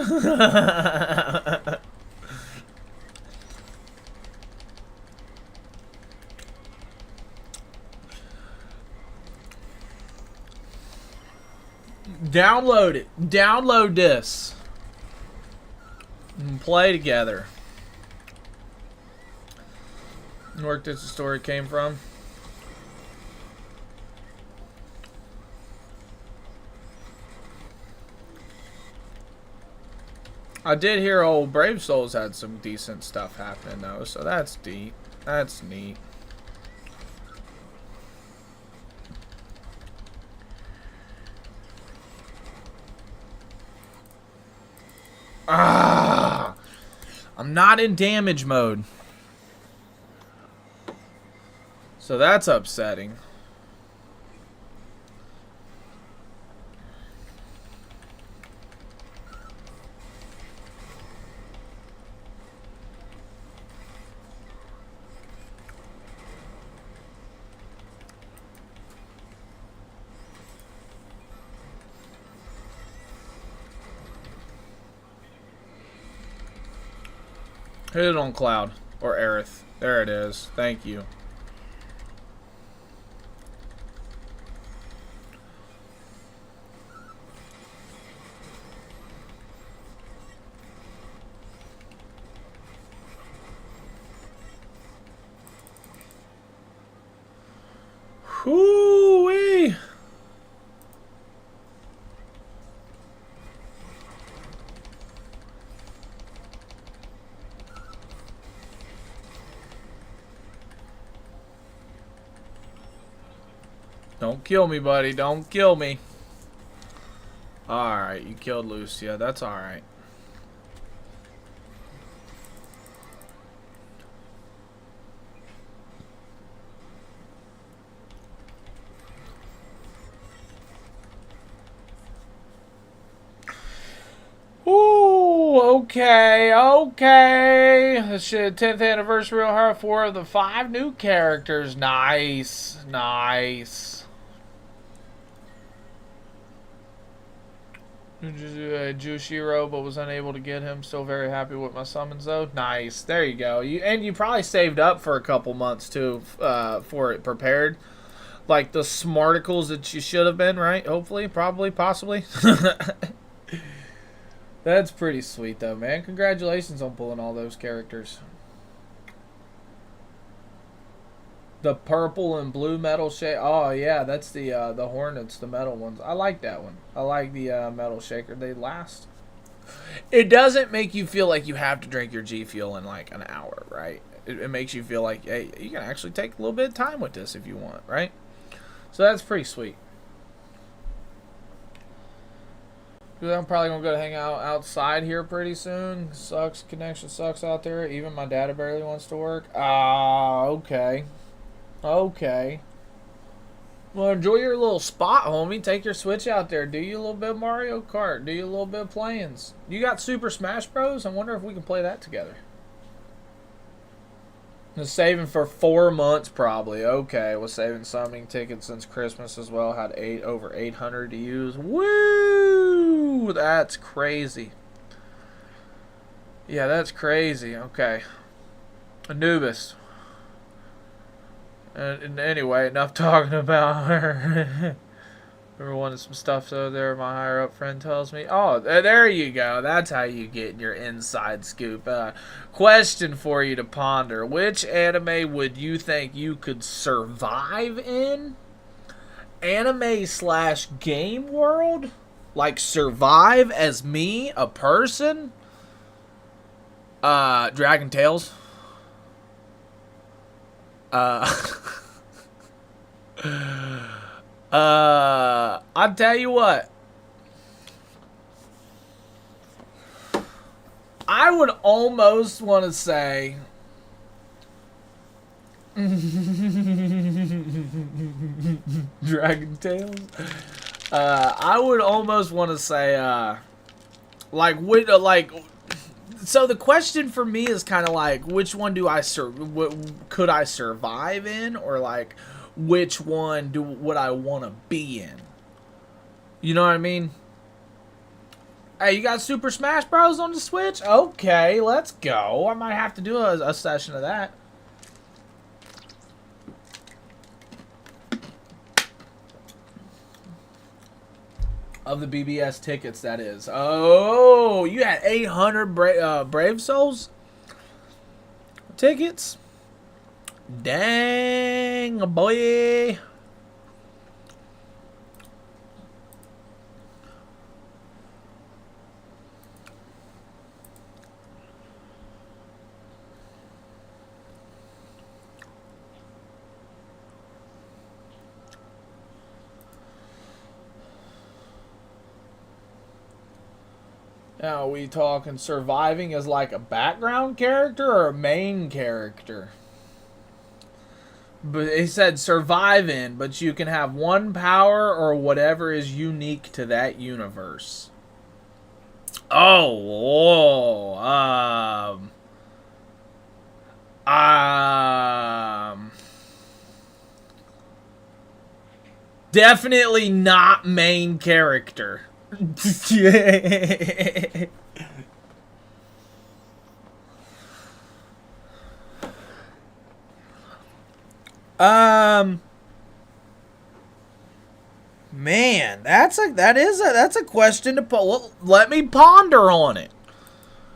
Download it. Download this. And play together. Where this story came from. I did hear old Brave Souls had some decent stuff happening though, so that's deep. That's neat. Ah, I'm not in damage mode. So that's upsetting. Hit it on Cloud or Aerith. There it is. Thank you. Whoo-wee. Don't kill me, buddy. Don't kill me. Alright, you killed Lucia. That's alright. Ooh, okay, okay. This shit, 10th anniversary of Heart 4 of the 5 new characters. Nice, nice. Jushiro, but was unable to get him. Still very happy with my summons though. Nice. There you go. You probably saved up for a couple months too for it prepared. Like the smarticles that you should have been, right? Hopefully, probably, possibly. That's pretty sweet though, man. Congratulations on pulling all those characters. The purple and blue metal shake. Oh yeah, that's the Hornets, the metal ones. I like that one. I like the metal shaker. They last. It doesn't make you feel like you have to drink your G Fuel in like an hour, right? It makes you feel like, hey, you can actually take a little bit of time with this if you want, right? So that's pretty sweet. I'm probably gonna go hang out outside here pretty soon. Sucks, connection sucks out there. Even my data barely wants to work. Ah, okay. Okay. Well, enjoy your little spot, homie. Take your Switch out there. Do you a little bit of Mario Kart. Do you a little bit of play-ins. You got Super Smash Bros? I wonder if we can play that together. Was saving for 4 months probably. Okay, was saving summoning tickets since Christmas as well. Had over 800 to use. Woo! That's crazy. Yeah, that's crazy. Okay. Anubis. And anyway, enough talking about her. Remember wanting some stuff over there, my higher up friend tells me. Oh, there you go. That's how you get your inside scoop. Question for you to ponder. Which anime would you think you could survive in? Anime / game world? Like survive as me, a person? Dragon Tales? I'll tell you what. I would almost want to say Dragon Tales. I would almost want to say so the question for me is kind of like, which one do I could I survive in, or like which one would I want to be in? You know what I mean? Hey, you got Super Smash Bros. On the Switch? Okay, let's go. I might have to do a session of that. Of the BBS tickets, that is. Oh, you had 800 Brave Souls tickets? Dang, boy. Now, are we talking surviving as like a background character or a main character? But he said survive in, but you can have one power or whatever is unique to that universe. Oh, definitely not main character. Man, that's a question to well, let me ponder on it.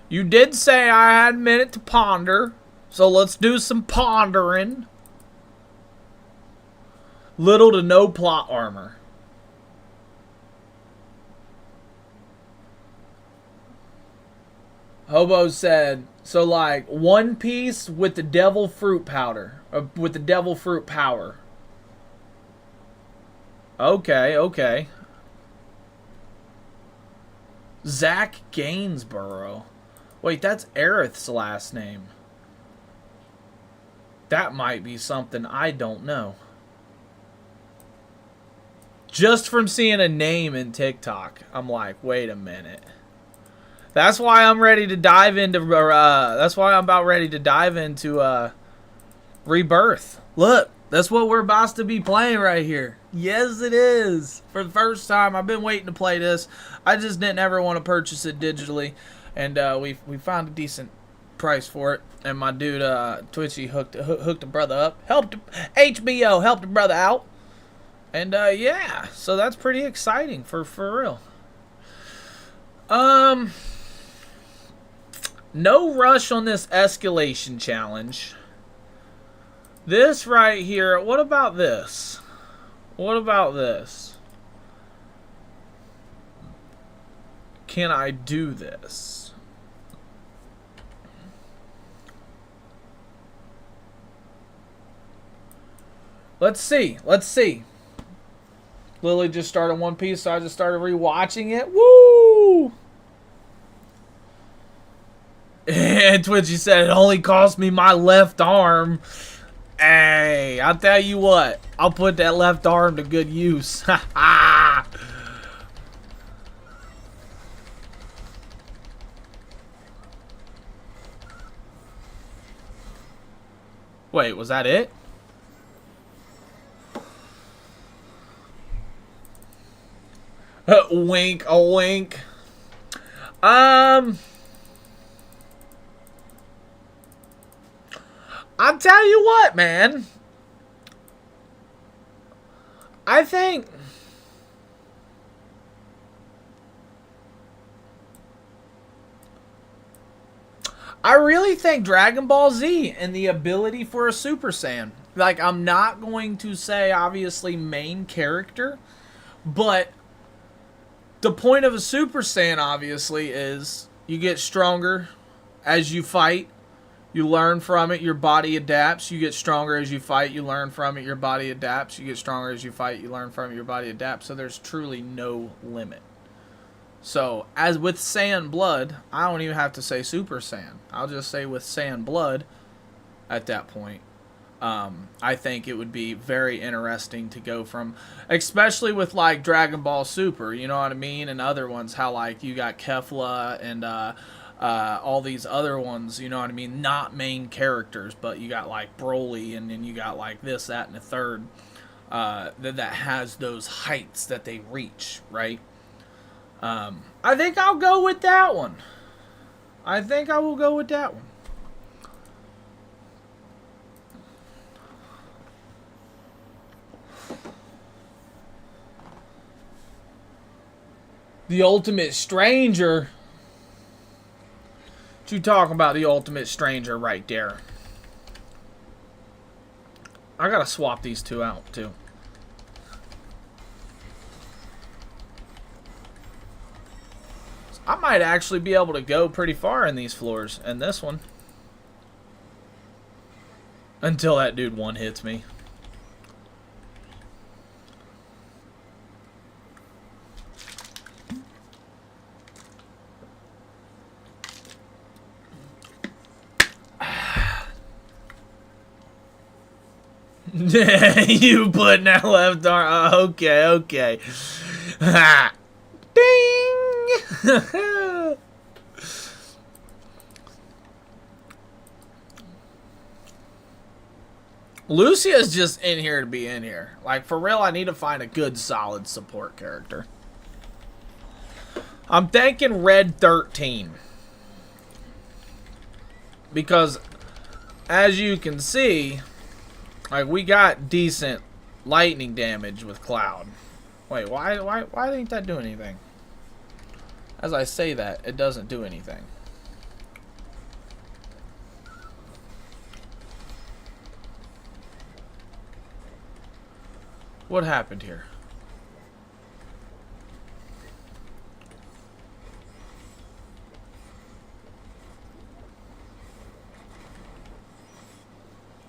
You did say I had a minute to ponder, so let's do some pondering. Little to no plot armor. Hobo said, so like One Piece with the devil fruit powder, with the devil fruit power. Okay, okay. Zach Gainsborough. Wait, that's Aerith's last name. That might be something I don't know. Just from seeing a name in TikTok, I'm like, wait a minute. That's why I'm ready to dive into. That's why I'm about ready to dive into Rebirth. Look, that's what we're about to be playing right here. Yes, it is. For the first time, I've been waiting to play this. I just didn't ever want to purchase it digitally, and we found a decent price for it. And my dude Twitchy hooked a brother up. HBO helped a brother out, and yeah, so that's pretty exciting for real. No rush on this escalation challenge. This right here, what about this? What about this? Can I do this? Let's see. Let's see. Lily just started One Piece, so I just started rewatching it. Woo! And Twitchy said it only cost me my left arm. Hey, I'll tell you what. I'll put that left arm to good use. Wait, was that it? Wink, a wink. I'll tell you what, man. I really think Dragon Ball Z and the ability for a Super Saiyan. Like, I'm not going to say, obviously, main character, but the point of a Super Saiyan, obviously, is you get stronger as you fight. You learn from it, your body adapts, you get stronger as you fight, you learn from it, your body adapts, you get stronger as you fight, you learn from it, your body adapts. So there's truly no limit. So, as with Saiyan Blood, I don't even have to say Super Saiyan. I'll just say with Saiyan Blood, at that point, I think it would be very interesting to go from, especially with like Dragon Ball Super, you know what I mean, and other ones, how like you got Kefla and all these other ones, you know what I mean, not main characters, but you got like Broly, and then you got like this, that, and the third, that has those heights that they reach, right? I think I'll go with that one. I think I will go with that one. The Ultimate Stranger. What you talking about, the Ultimate Stranger right there? I gotta swap these two out too. I might actually be able to go pretty far in these floors and this one. Until that dude one hits me. You put that left arm. Okay, okay. Ding! Lucia's just in here to be in here. Like, for real, I need to find a good, solid support character. I'm thinking Red 13. Because, as you can see, like, we got decent lightning damage with Cloud. Wait, why ain't that doing anything? As I say that, it doesn't do anything. What happened here?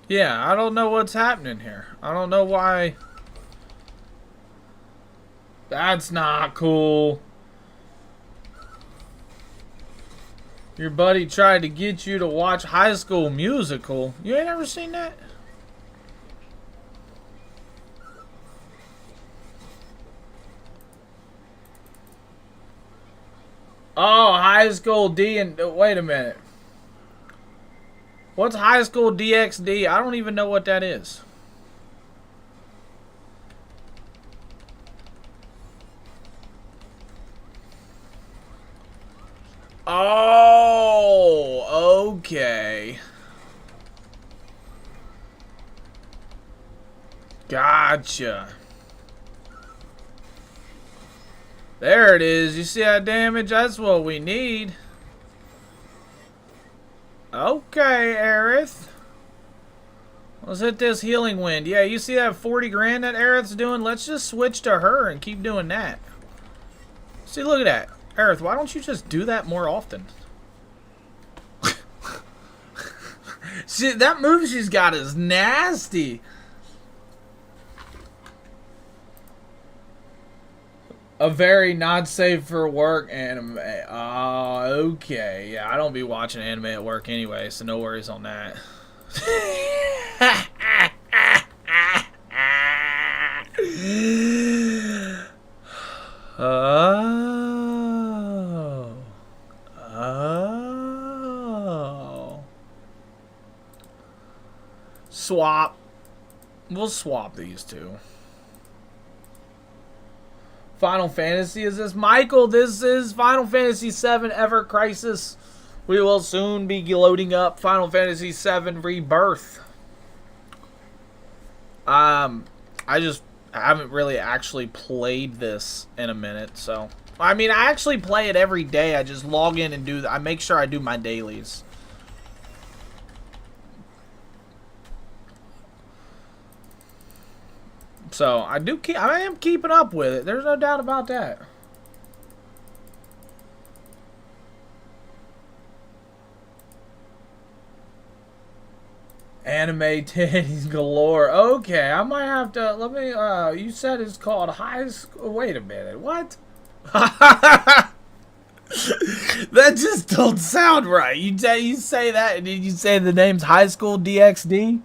Yeah, I don't know what's happening here. I don't know why. That's not cool. Your buddy tried to get you to watch High School Musical. You ain't ever seen that? Oh, High School D and... Wait a minute. What's High School DxD? I don't even know what that is. Oh, okay. Gotcha. There it is. You see that damage? That's what we need. Okay, Aerith. Let's hit this healing wind. Yeah, you see that 40 grand that Aerith's doing? Let's just switch to her and keep doing that. See, look at that. Aerith, why don't you just do that more often? See, that move she's got is nasty. A very not safe for work anime. Oh, okay. Yeah, I don't be watching anime at work anyway, so no worries on that. Oh. Oh. Swap. We'll swap these two. Final Fantasy, is this? Michael, this is Final Fantasy VII Ever Crisis. We will soon be loading up Final Fantasy VII Rebirth. I just haven't really actually played this in a minute, so. I mean, I actually play it every day. I just log in and I make sure I do my dailies. So I am keeping up with it. There's no doubt about that. Anime titties galore. Okay, I might have to. Let me. You said it's called High School. Wait a minute. What? That just don't sound right. You say that, and then you say the name's High School DxD.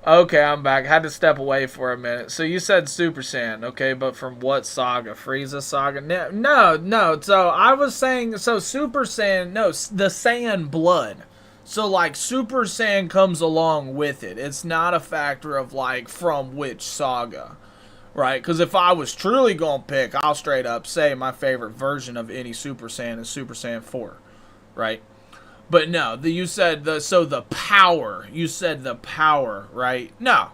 Okay, I'm back. Had to step away for a minute. So you said Super Saiyan, okay, but from what saga? Frieza saga? No. So I was saying, so Super Saiyan, no, the Saiyan blood. So like Super Saiyan comes along with it. It's not a factor of like from which saga, right? Because if I was truly gonna pick, I'll straight up say my favorite version of any Super Saiyan is Super Saiyan 4, right? But no, you said the power. You said the power, right? No,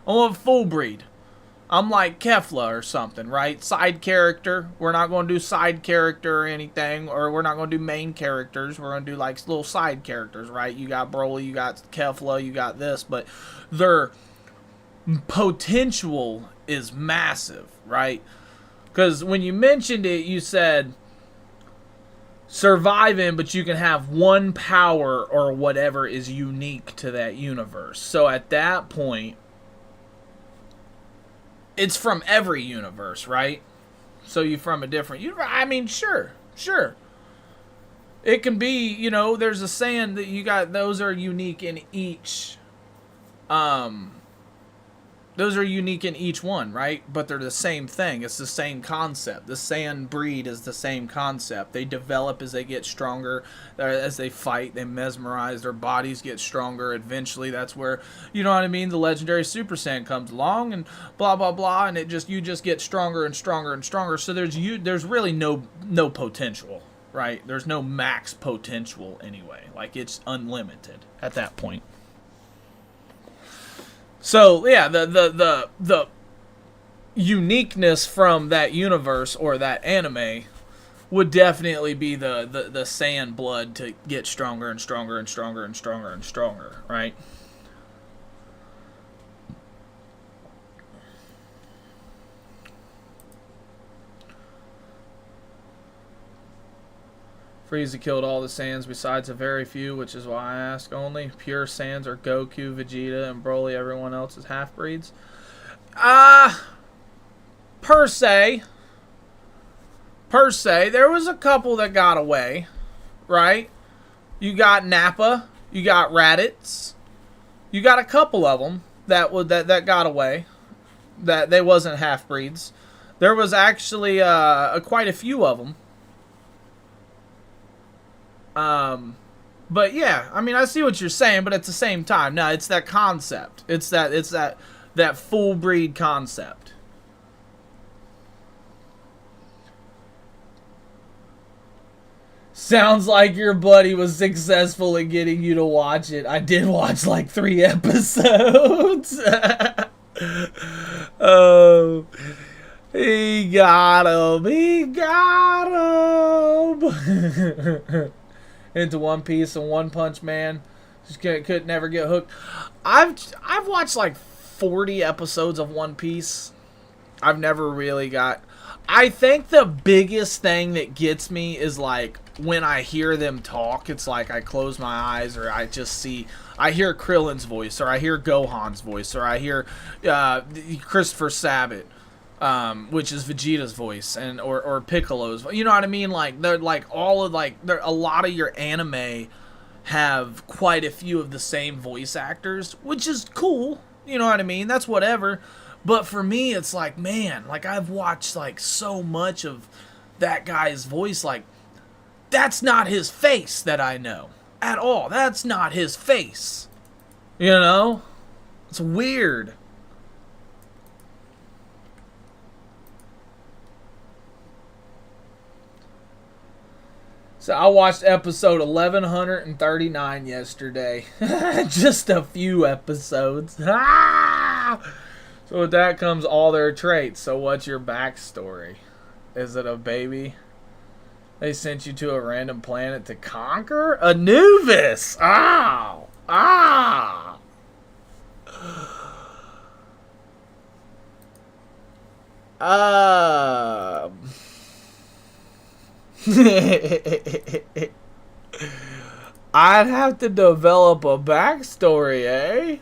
I'm a full breed. I'm like Kefla or something, right? Side character. We're not going to do side character or anything, or we're not going to do main characters. We're going to do like little side characters, right? You got Broly, you got Kefla, you got this, but their potential is massive, right? Because when you mentioned it, you said surviving, but you can have one power or whatever is unique to that universe. So at that point, it's from every universe, right? So you from a different universe. I mean, sure. It can be, there's a saying that you got, those are unique in each, those are unique in each one, right? But they're the same thing. It's the same concept. The Saiyan breed is the same concept. They develop as they get stronger, as they fight, they mesmerize, their bodies get stronger. Eventually, that's where, you know what I mean? The legendary Super Saiyan comes along and blah, blah, blah, and you just get stronger and stronger and stronger. So there's really no potential, right? There's no max potential anyway. Like, it's unlimited at that point. So yeah, the uniqueness from that universe or that anime would definitely be the Saiyan blood to get stronger and stronger and stronger and stronger and stronger, right? Frieza killed all the Saiyans besides a very few, which is why I ask only. Pure Saiyans are Goku, Vegeta, and Broly. Everyone else is half-breeds. Per se. There was a couple that got away, right? You got Nappa. You got Raditz. You got a couple of them that got away. That they wasn't half-breeds. There was actually quite a few of them. But yeah, I mean, I see what you're saying, but at the same time, no, it's that concept. It's that full breed concept. Sounds like your buddy was successful in getting you to watch it. I did watch like 3 episodes. Oh, he got him. Into One Piece and One Punch Man. Just could never get hooked. I've watched like 40 episodes of One Piece. I've never really got. I think the biggest thing that gets me is like when I hear them talk. It's like I close my eyes or I hear Krillin's voice or I hear Gohan's voice or I hear Christopher Sabat. Which is Vegeta's voice and or Piccolo's, you know what I mean? Like they're like all of like a lot of your anime have quite a few of the same voice actors, which is cool. You know what I mean? That's whatever. But for me, it's like, man, like I've watched like so much of that guy's voice. Like that's not his face that I know at all. That's not his face. You know, it's weird. So I watched episode 1139 yesterday. Just a few episodes. So with that comes all their traits. So what's your backstory? Is it a baby? They sent you to a random planet to conquer? Anubis! Ow! Ah! I'd have to develop a backstory, eh?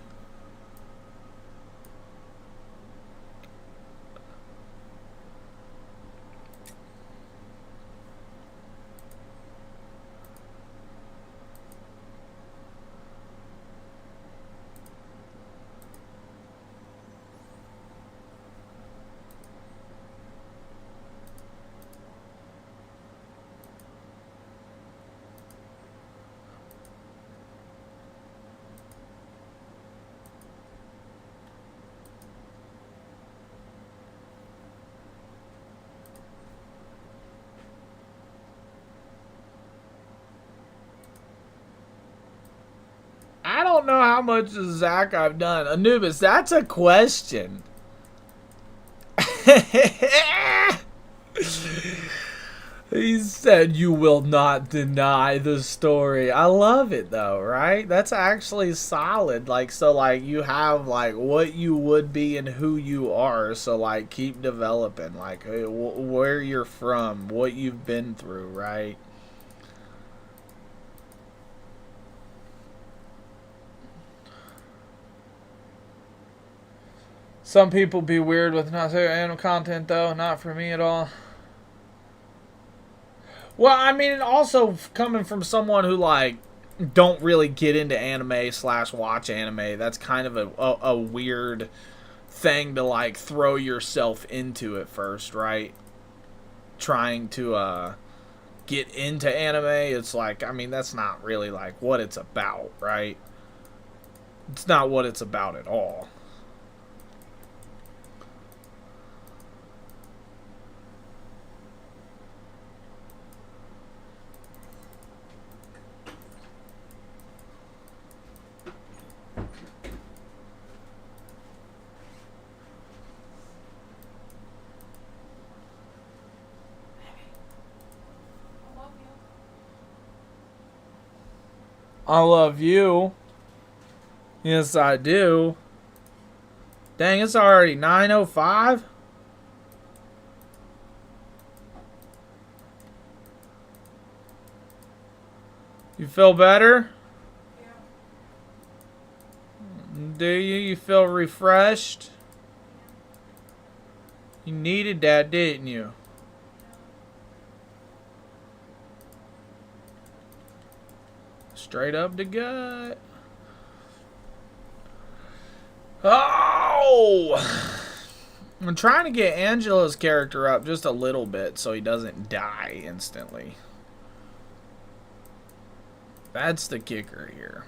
I don't know how much of Zach I've done. Anubis, that's a question. He said you will not deny the story. I love it though, right? That's actually solid. Like, so like you have like what you would be and who you are. So like keep developing like where you're from, what you've been through, right? Some people be weird with not animal content though. Not for me at all. Well, I mean, also coming from someone who like don't really get into anime slash watch anime, that's kind of a weird thing to like throw yourself into at first, right? Trying to get into anime, it's like, I mean, that's not really like what it's about, right? It's not what it's about at all. I love you. Yes, I do. Dang, it's already 9:05. You feel better? Yeah. Do you? You feel refreshed? You needed that, didn't you? Straight up the gut. Oh! I'm trying to get Angela's character up just a little bit so he doesn't die instantly. That's the kicker here.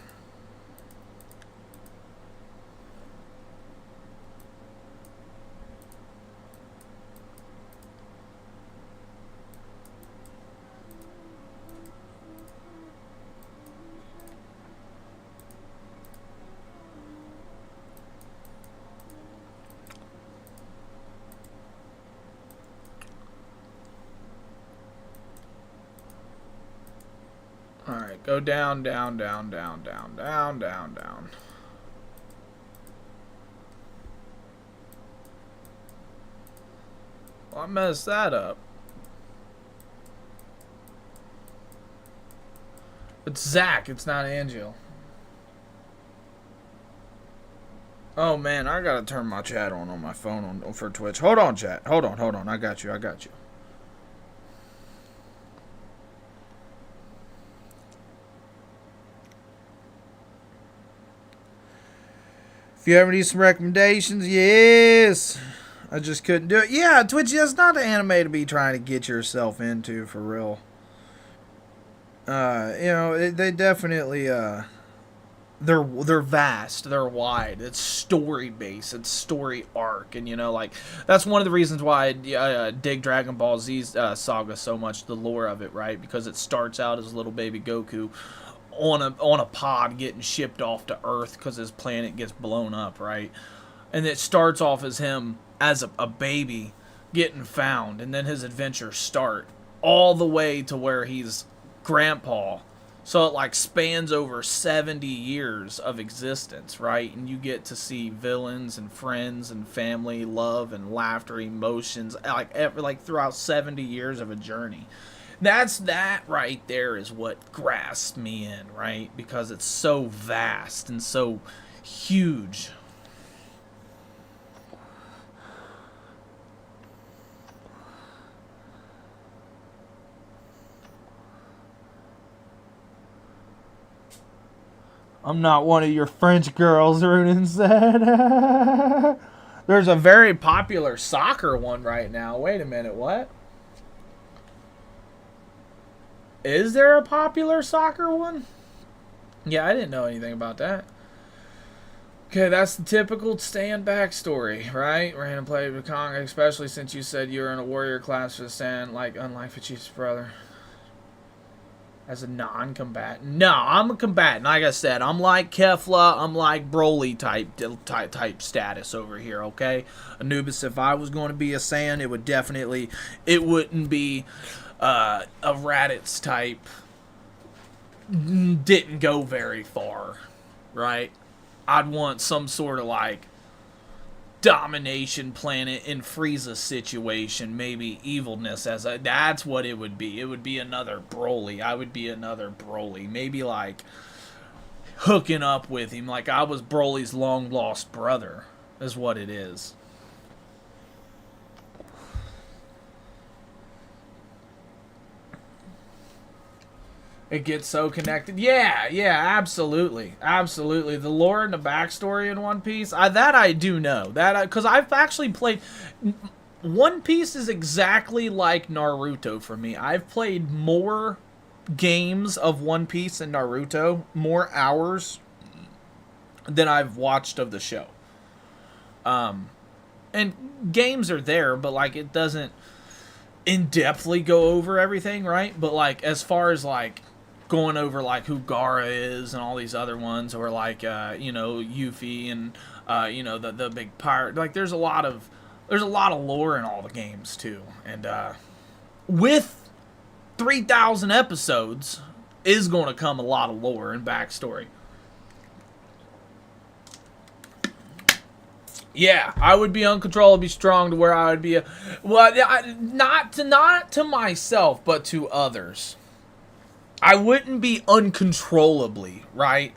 Alright, go down, down, down, down, down, down, down, down. Well, I messed that up. It's Zach, it's not Angel. Oh man, I gotta turn my chat on my phone for Twitch. Hold on, chat. Hold on. I got you. If you ever need some recommendations, yes. I just couldn't do it. Yeah, Twitch is not an anime to be trying to get yourself into for real. You know, they definitely they're vast, they're wide. It's story based, it's story arc, and you know, like that's one of the reasons why I dig Dragon Ball Z's saga so much, the lore of it, right? Because it starts out as little baby Goku on a pod getting shipped off to Earth because his planet gets blown up, right? And it starts off as him as a baby getting found, and then his adventures start all the way to where he's grandpa. So it like spans over 70 years of existence, right? And you get to see villains and friends and family, love and laughter, emotions, like throughout 70 years of a journey. that right there is what grasped me in, right? Because it's so vast and so huge. I'm not one of your French girls, Runin said. There's a very popular soccer one right now. Wait a minute, what? Is there a popular soccer one? Yeah, I didn't know anything about that. Okay, that's the typical stand backstory, right? Random play with Kong, especially since you said you were in a warrior class for the stand, like unlike Vegeta's brother. As a non-combatant. No, I'm a combatant. Like I said, I'm like Kefla, I'm like Broly type status over here, okay? Anubis, if I was going to be a Saiyan, it wouldn't be a Raditz type. Didn't go very far, right? I'd want some sort of like domination planet in Frieza situation, maybe evilness that's what it would be. It would be another Broly. I would be another Broly. Maybe like hooking up with him like I was Broly's long lost brother is what it is. It gets so connected. Yeah, absolutely. Absolutely. The lore and the backstory in One Piece, that I do know. Because I've actually played... One Piece is exactly like Naruto for me. I've played more games of One Piece than Naruto, more hours than I've watched of the show. And games are there, but like it doesn't in-depthly go over everything, right? But like as far as like going over like who Gaara is and all these other ones, or like Yuffie and the big pirate, like there's a lot of lore in all the games too. And with 3,000 episodes is going to come a lot of lore and backstory. Yeah, I would be uncontrollably strong to where I would be not to myself, but to others. I wouldn't be uncontrollably, right?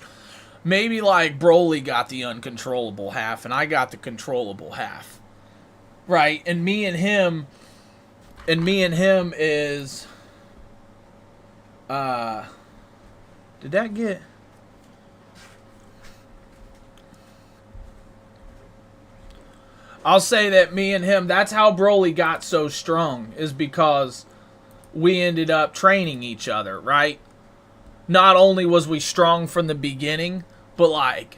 Maybe like Broly got the uncontrollable half and I got the controllable half. Right? And me and him is did that get I'll say that me and him, that's how Broly got so strong, is because we ended up training each other, right? Not only was we strong from the beginning, but like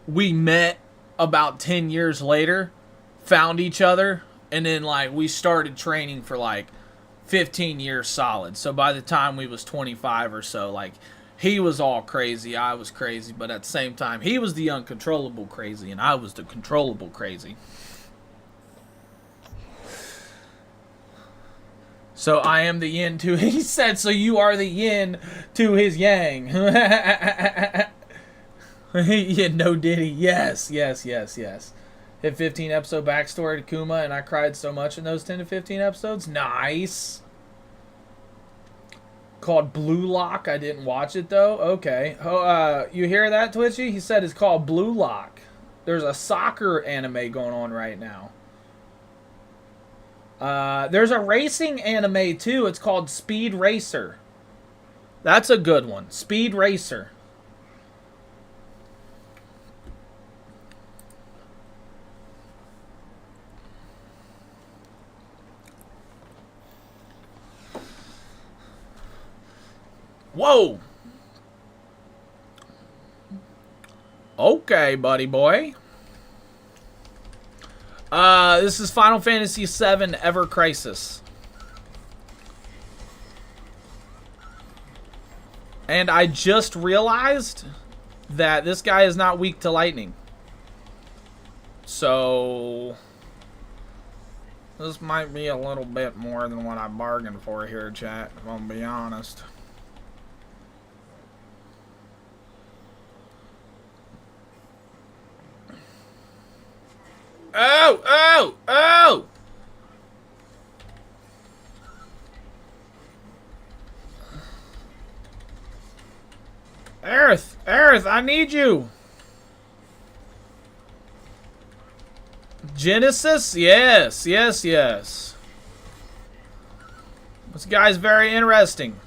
we met about 10 years later, found each other, and then like we started training for like 15 years solid. So by the time we was 25 or so, like he was all crazy, I was crazy, but at the same time he was the uncontrollable crazy and I was the controllable crazy. So I am the yin to... He said, so you are the yin to his yang. Yeah, no Diddy. Yes. Hit 15 episode backstory to Kuma, and I cried so much in those 10 to 15 episodes. Nice. Called Blue Lock. I didn't watch it, though. Okay. You hear that, Twitchy? He said it's called Blue Lock. There's a soccer anime going on right now. There's a racing anime too. It's called Speed Racer. That's a good one. Speed Racer. Whoa. Okay, buddy boy. This is Final Fantasy VII Ever Crisis. And I just realized that this guy is not weak to lightning. So this might be a little bit more than what I bargained for here, chat, if I'm gonna be honest. Oh! Aerith, Aerith, I need you. Genesis? Yes, yes, yes. This guy's very interesting.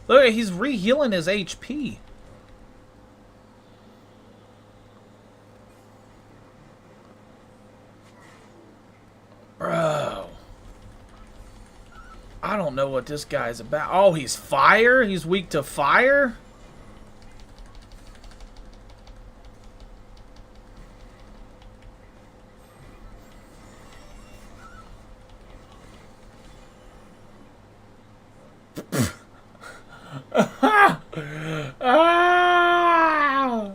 Look, he's re-healing his HP. Bro. I don't know what this guy's about. Oh, he's fire? He's weak to fire? Ah!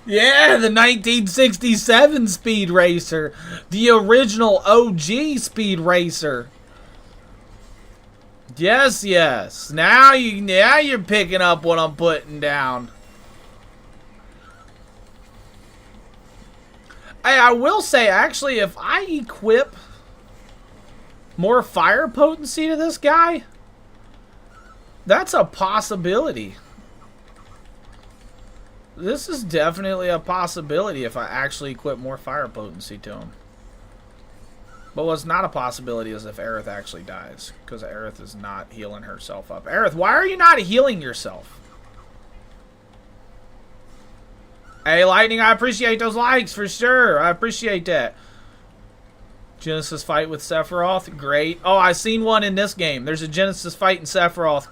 Yeah, the 1967 Speed Racer. The original OG Speed Racer. Yes, yes. Now you're picking up what I'm putting down. Hey, I will say, actually, if I equip more fire potency to this guy, that's a possibility. This is definitely a possibility if I actually equip more fire potency to him. But what's not a possibility is if Aerith actually dies, because Aerith is not healing herself up. Aerith, why are you not healing yourself? Hey, Lightning, I appreciate those likes for sure. I appreciate that. Genesis fight with Sephiroth, great. Oh, I seen one in this game. There's a Genesis fight in Sephiroth.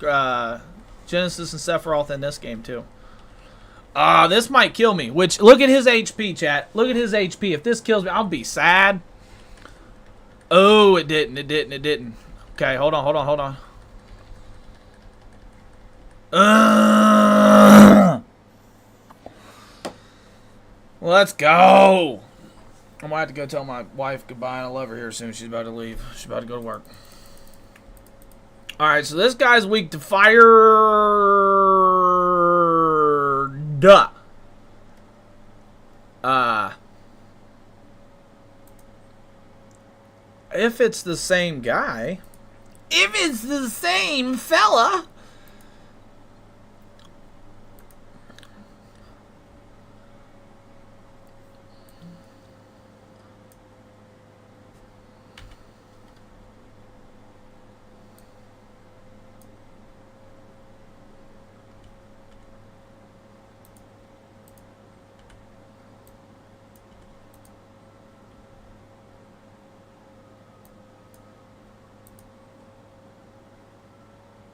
Genesis and Sephiroth in this game too. This might kill me. Which, look at his HP, chat. Look at his HP. If this kills me, I'll be sad. Oh, it didn't. It didn't. It didn't. Okay, hold on. Hold on. Hold on. Let's go. I'm gonna have to go tell my wife goodbye and I love her here soon. She's about to leave. She's about to go to work. Alright, so this guy's weak to fire. Duh. If it's the same guy. If it's the same fella.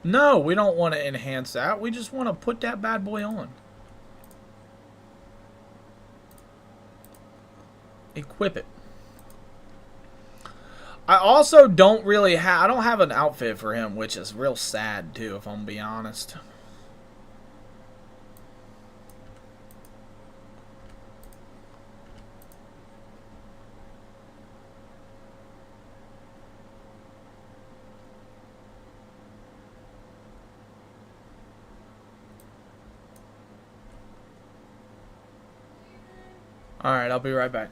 No, we don't want to enhance that. We just want to put that bad boy on. Equip it. I also don't really have... I don't have an outfit for him, which is real sad, too, if I'm going to be honest. Alright, I'll be right back.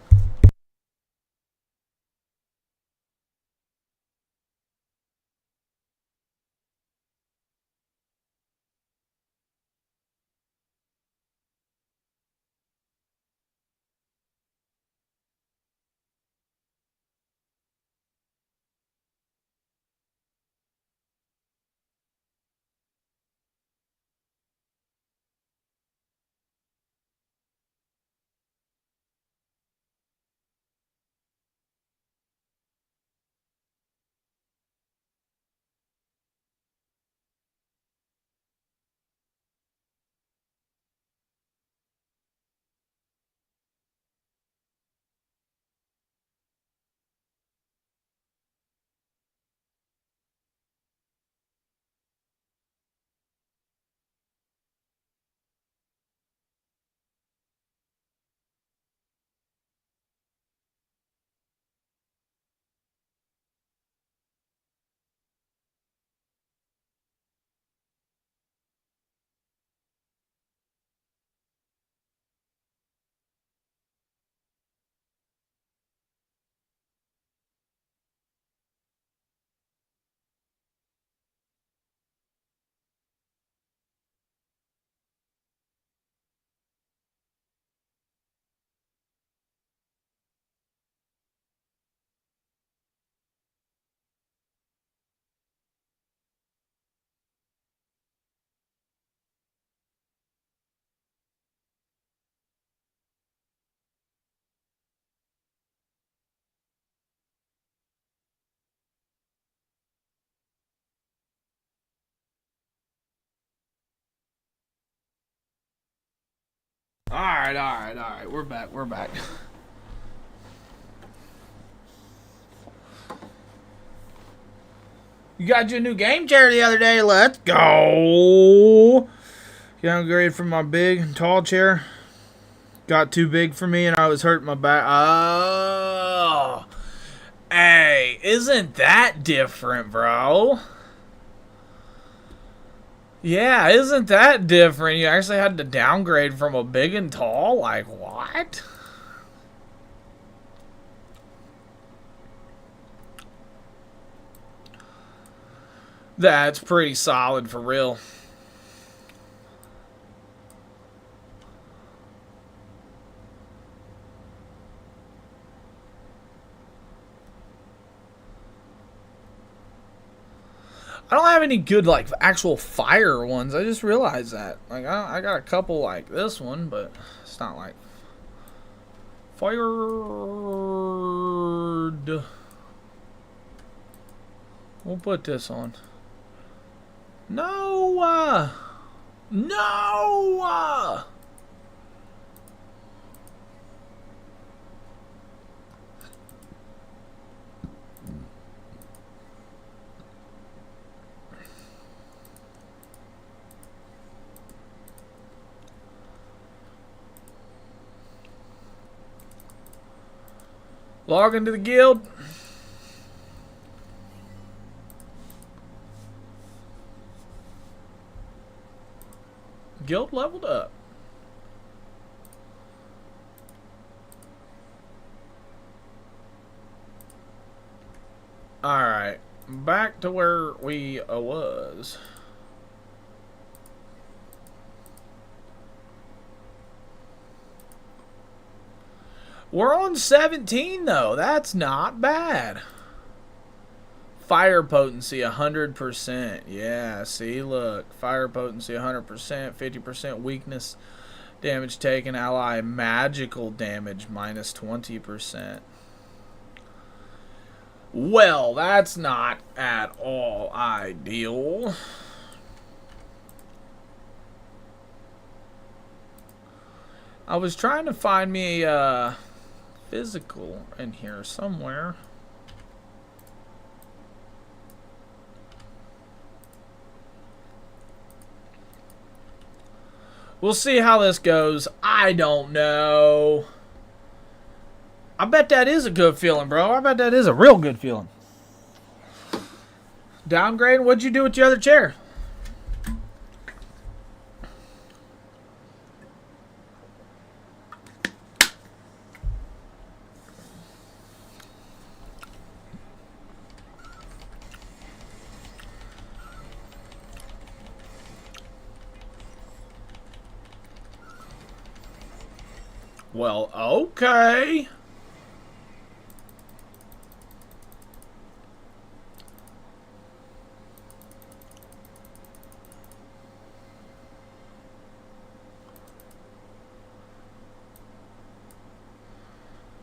Alright, alright, alright. We're back, we're back. You got your new game chair the other day. Let's go. Downgrade from my big and tall chair. Got too big for me and I was hurting my back. Oh. Hey, isn't that different, bro? Yeah, isn't that different? You actually had to downgrade from a big and tall? Like, what? That's pretty solid for real. I don't have any good, like, actual fire ones. I just realized that. Like, I got a couple like this one, but it's not like fired. We'll put this on. No! No! Log into the guild. Guild leveled up. Alright. Back to where we was. We're on 17 though. That's not bad. Fire potency 100%. Yeah, see, look. Fire potency 100%, 50% weakness. Damage taken, ally magical damage minus 20%. Well, that's not at all ideal. I was trying to find me a physical in here somewhere. We'll see how this goes. I don't know. I bet that is a good feeling, bro. I bet that is a real good feeling. Downgrade? What'd you do with your other chair? Well, okay.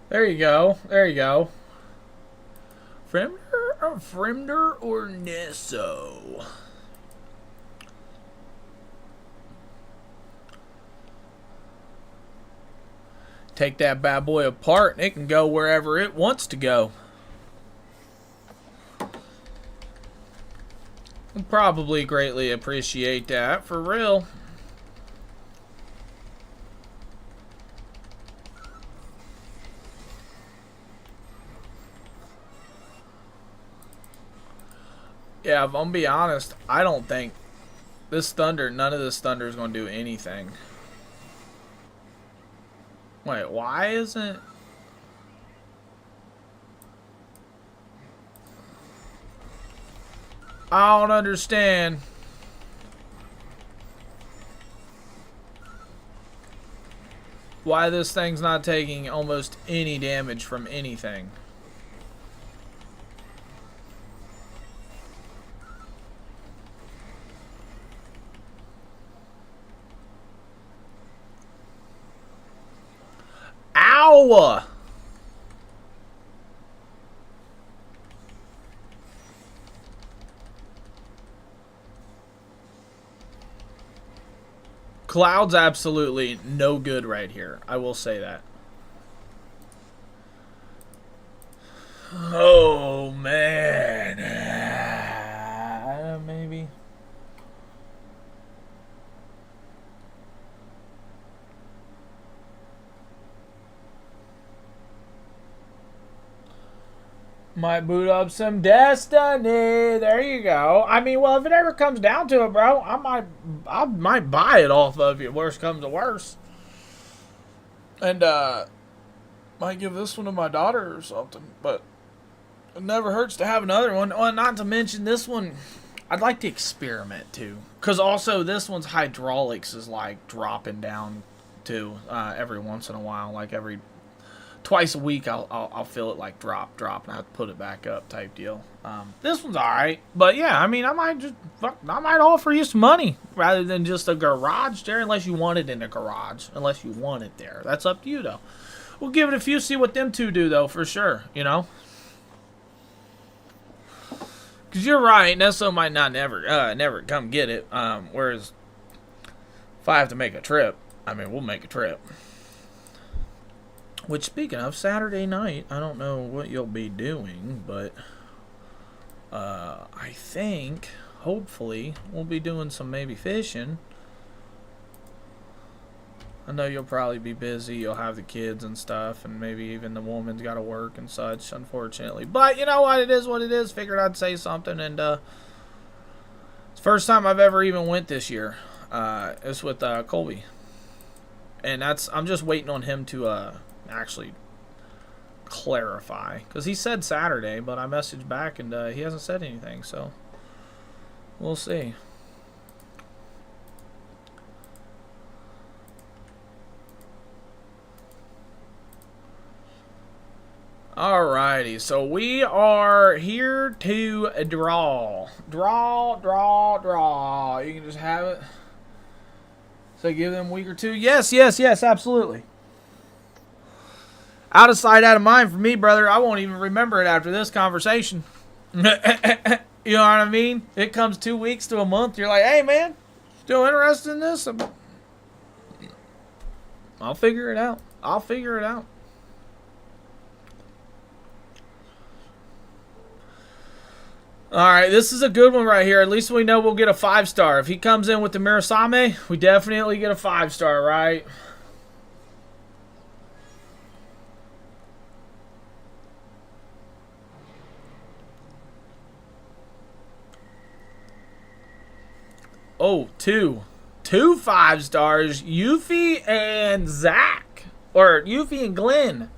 There you go. There you go. Fremder or Nesso? Take that bad boy apart and it can go wherever it wants to go. I'll probably greatly appreciate that, for real. Yeah, if I'm gonna be honest, I don't think this thunder, none of this thunder is gonna do anything. Wait, why isn't... I don't understand. Why this thing's not taking almost any damage from anything. Ow! Cloud's absolutely no good right here. I will say that. Oh, man. Maybe. Might boot up some Destiny. There you go. I mean, well, if it ever comes down to it, bro, I might buy it off of you. Worst comes to worst. And, might give this one to my daughter or something. But it never hurts to have another one. Well, not to mention this one, I'd like to experiment too. Because also this one's hydraulics is like dropping down too every once in a while. Like twice a week I'll feel it like drop, and I have to put it back up type deal. This one's alright. But yeah, I mean, I might offer you some money rather than just a garage there, unless you want it in a garage. Unless you want it there. That's up to you though. We'll give it a few, see what them two do though, for sure, you know? Because you're right, Nesso might not never come get it. Whereas, if I have to make a trip, I mean, we'll make a trip. Which, speaking of, Saturday night, I don't know what you'll be doing, but I think, hopefully, we'll be doing some maybe fishing. I know you'll probably be busy. You'll have the kids and stuff, and maybe even the woman's got to work and such, unfortunately. But you know what? It is what it is. Figured I'd say something, and it's the first time I've ever even went this year. It's with Colby, and I'm just waiting on him to actually clarify, because he said Saturday, but I messaged back and he hasn't said anything, so we'll see. Alrighty, so we are here to draw. Draw. You can just have it. So give them a week or two. Yes, absolutely. Out of sight, out of mind for me, brother. I won't even remember it after this conversation. You know what I mean? It comes 2 weeks to a month. You're like, hey, man, still interested in this? I'll figure it out. Alright, this is a good one right here. At least we know we'll get a 5-star. If he comes in with the Mirasame, we definitely get a 5-star, right? Oh, two 5-stars. Yuffie and Zach. Or Yuffie and Glenn.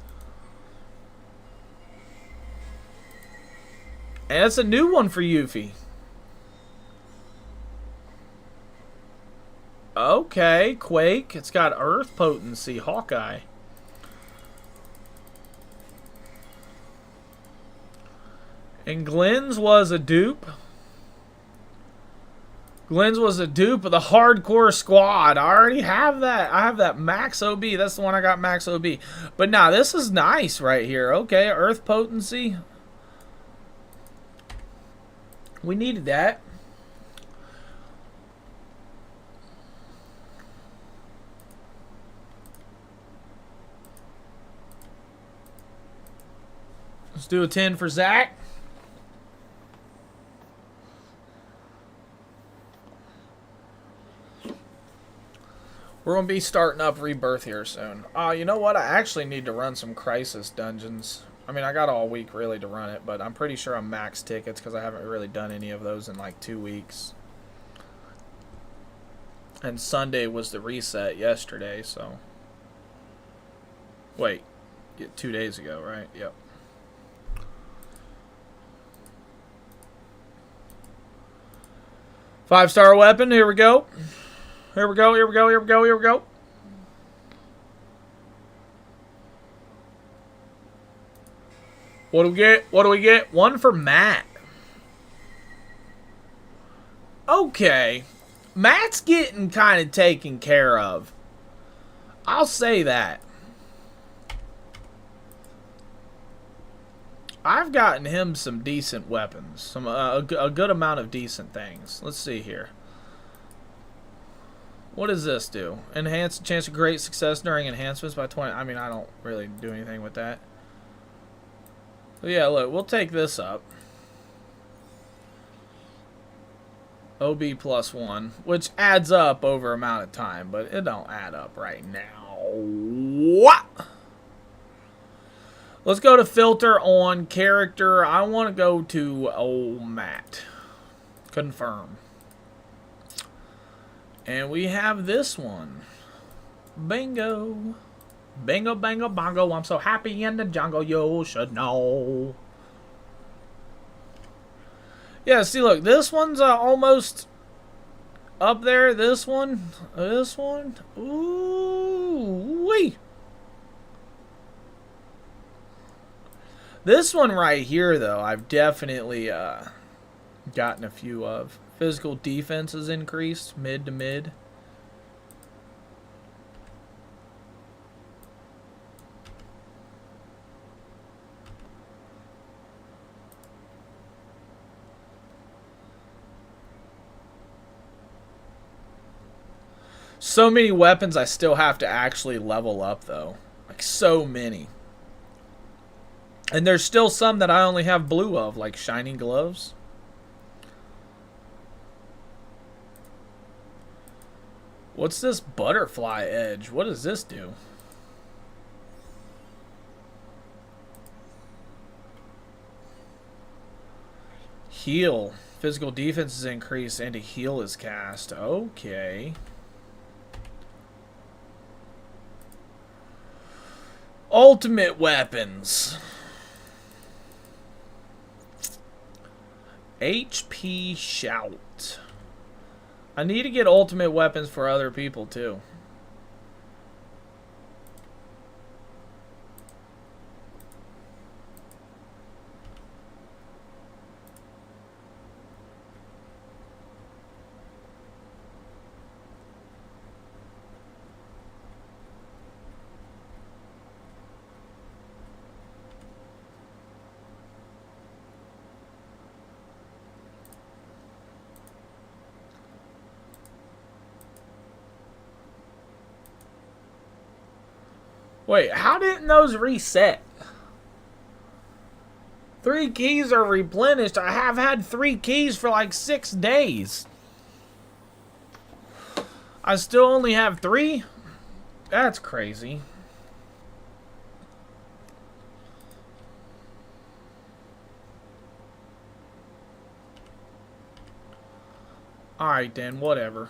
And it's a new one for Yuffie. Okay, Quake. It's got Earth Potency, Hawkeye. And Glenn's was a dupe. Glenn's was a dupe of the Hardcore Squad. I already have that. I have that Max OB. That's the one I got Max OB. But nah, this is nice right here. Okay, Earth Potency. We needed that. Let's do a 10 for Zach. We're going to be starting up Rebirth here soon. You know what? I actually need to run some Crisis dungeons. I mean, I got all week really to run it, but I'm pretty sure I'm max tickets because I haven't really done any of those in like 2 weeks. And Sunday was the reset yesterday, so. Wait, 2 days ago, right? Yep. Five-star weapon, here we go. Here we go. What do we get? One for Matt. Okay. Matt's getting kind of taken care of. I'll say that. I've gotten him some decent weapons. A good amount of decent things. Let's see here. What does this do? Enhance the chance of great success during enhancements by 20. I mean, I don't really do anything with that. But yeah, look, we'll take this up. OB +1, which adds up over amount of time, but it don't add up right now. What? Let's go to filter on character. I want to go to old Matt. Confirm. And we have this one. Bingo. Bingo, bango, bongo. I'm so happy in the jungle. You should know. Yeah, see, look. This one's almost up there. This one. This one. Ooh, wee. This one right here, though, I've definitely gotten a few of. Physical defense has increased, mid to mid. So many weapons I still have to actually level up, though. Like, so many. And there's still some that I only have blue of, like Shining Gloves. What's this butterfly edge? What does this do? Heal. Physical defense is increased and a heal is cast. Okay. Ultimate weapons. HP Shout. I need to get ultimate weapons for other people, too. Wait, how didn't those reset? 3 keys are replenished. I have had 3 keys for like 6 days. I still only have 3? That's crazy. Alright then, whatever.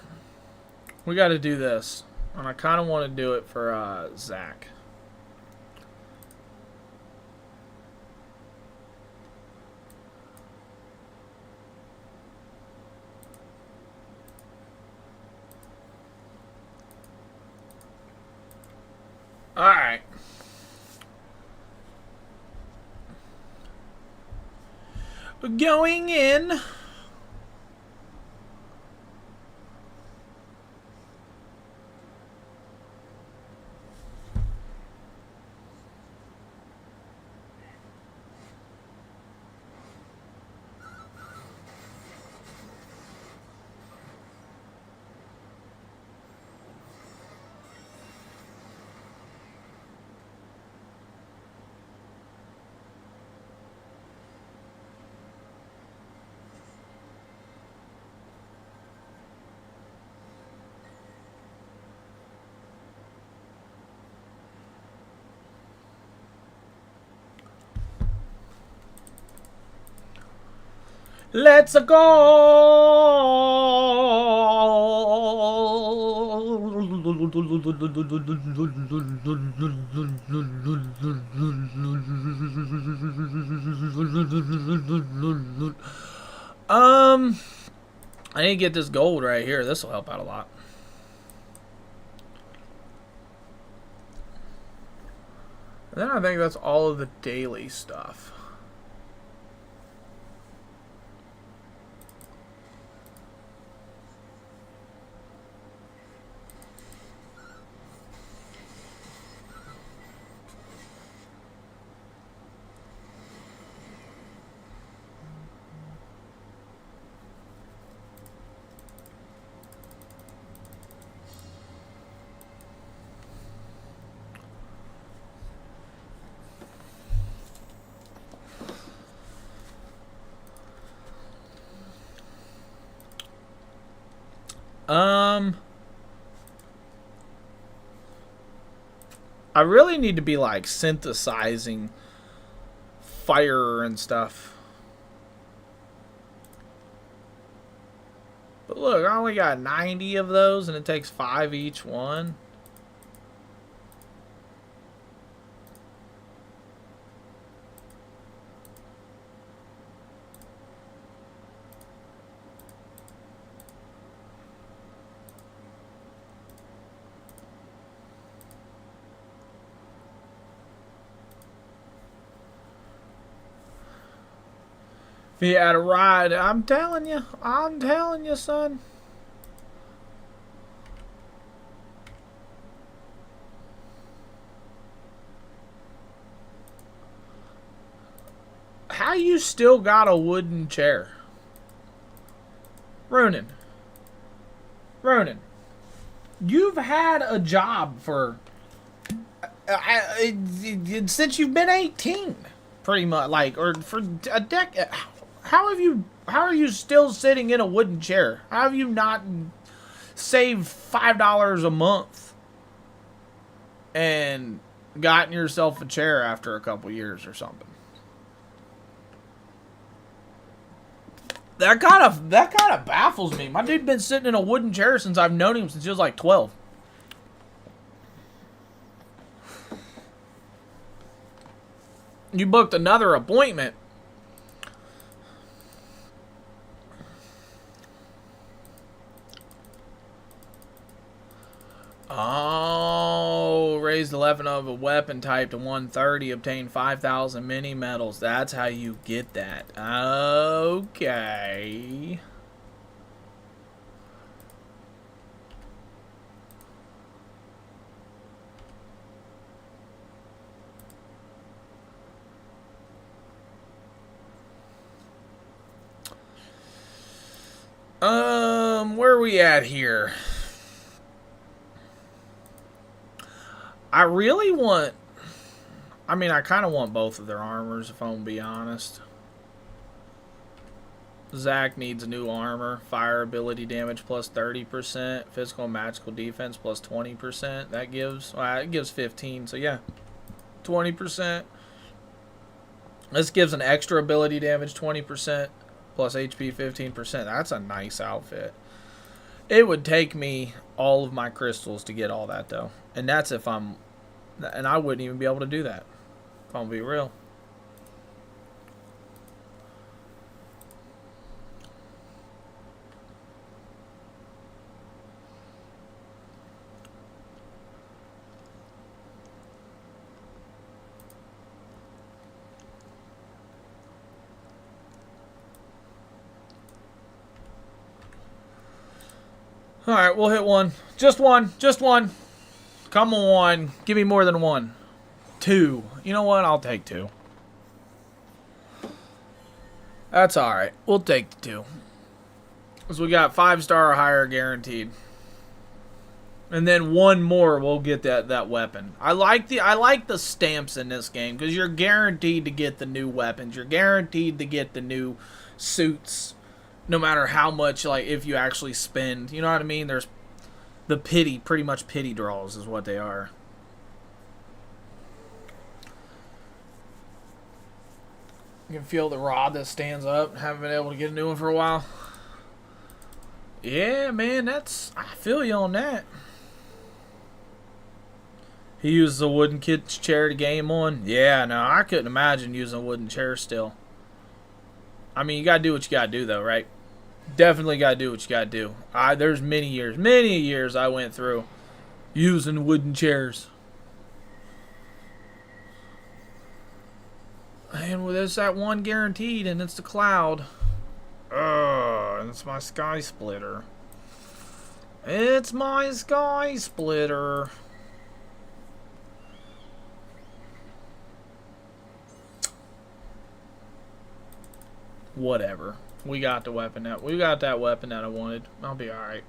We gotta do this. And I kinda wanna do it for Zach. Alright. Going in. Let's go. I need to get this gold right here. This will help out a lot. And then I think that's all of the daily stuff. I really need to be like synthesizing fire and stuff. But look, I only got 90 of those and it takes 5 each one. If you had a ride, I'm telling you, son. How you still got a wooden chair? Ronan. You've had a job for since you've been 18, pretty much, like, or for a decade. How are you still sitting in a wooden chair? How have you not saved $5 a month and gotten yourself a chair after a couple years or something? That kind of baffles me. My dude been sitting in a wooden chair since I've known him since he was like 12. You booked another appointment. Oh, raised the level of a weapon type to 130, obtain 5,000 mini medals. That's how you get that. Okay. Where are we at here? I really want... I mean, I kind of want both of their armors, if I'm going to be honest. Zach needs new armor. Fire ability damage plus 30%. Physical and magical defense plus 20%. That gives... Well, it gives 15, so yeah. 20%. This gives an extra ability damage 20%. Plus HP 15%. That's a nice outfit. It would take me all of my crystals to get all that, though. And that's if I'm... And I wouldn't even be able to do that. If I'm going to be real. Alright, we'll hit one. Just one. Just one. Come on. Give me more than one. 2. You know what? I'll take 2. That's alright. We'll take the 2. Because we got 5-star or higher guaranteed. And then one more, we'll get that weapon. I like the stamps in this game. Because you're guaranteed to get the new weapons. You're guaranteed to get the new suits. No matter how much, like, if you actually spend. You know what I mean? There's the pretty much pity draws is what they are. You can feel the rod that stands up. Haven't been able to get a new one for a while. Yeah, man, I feel you on that. He uses a wooden kid's chair to game on. Yeah, no, I couldn't imagine using a wooden chair still. I mean, you gotta do what you gotta do, though, right? Definitely gotta do what you gotta do. There's many years I went through using wooden chairs. And with this, that one guaranteed, and it's the cloud. And it's my sky splitter. It's my sky splitter. Whatever. We got the weapon that weapon that I wanted. I'll be alright.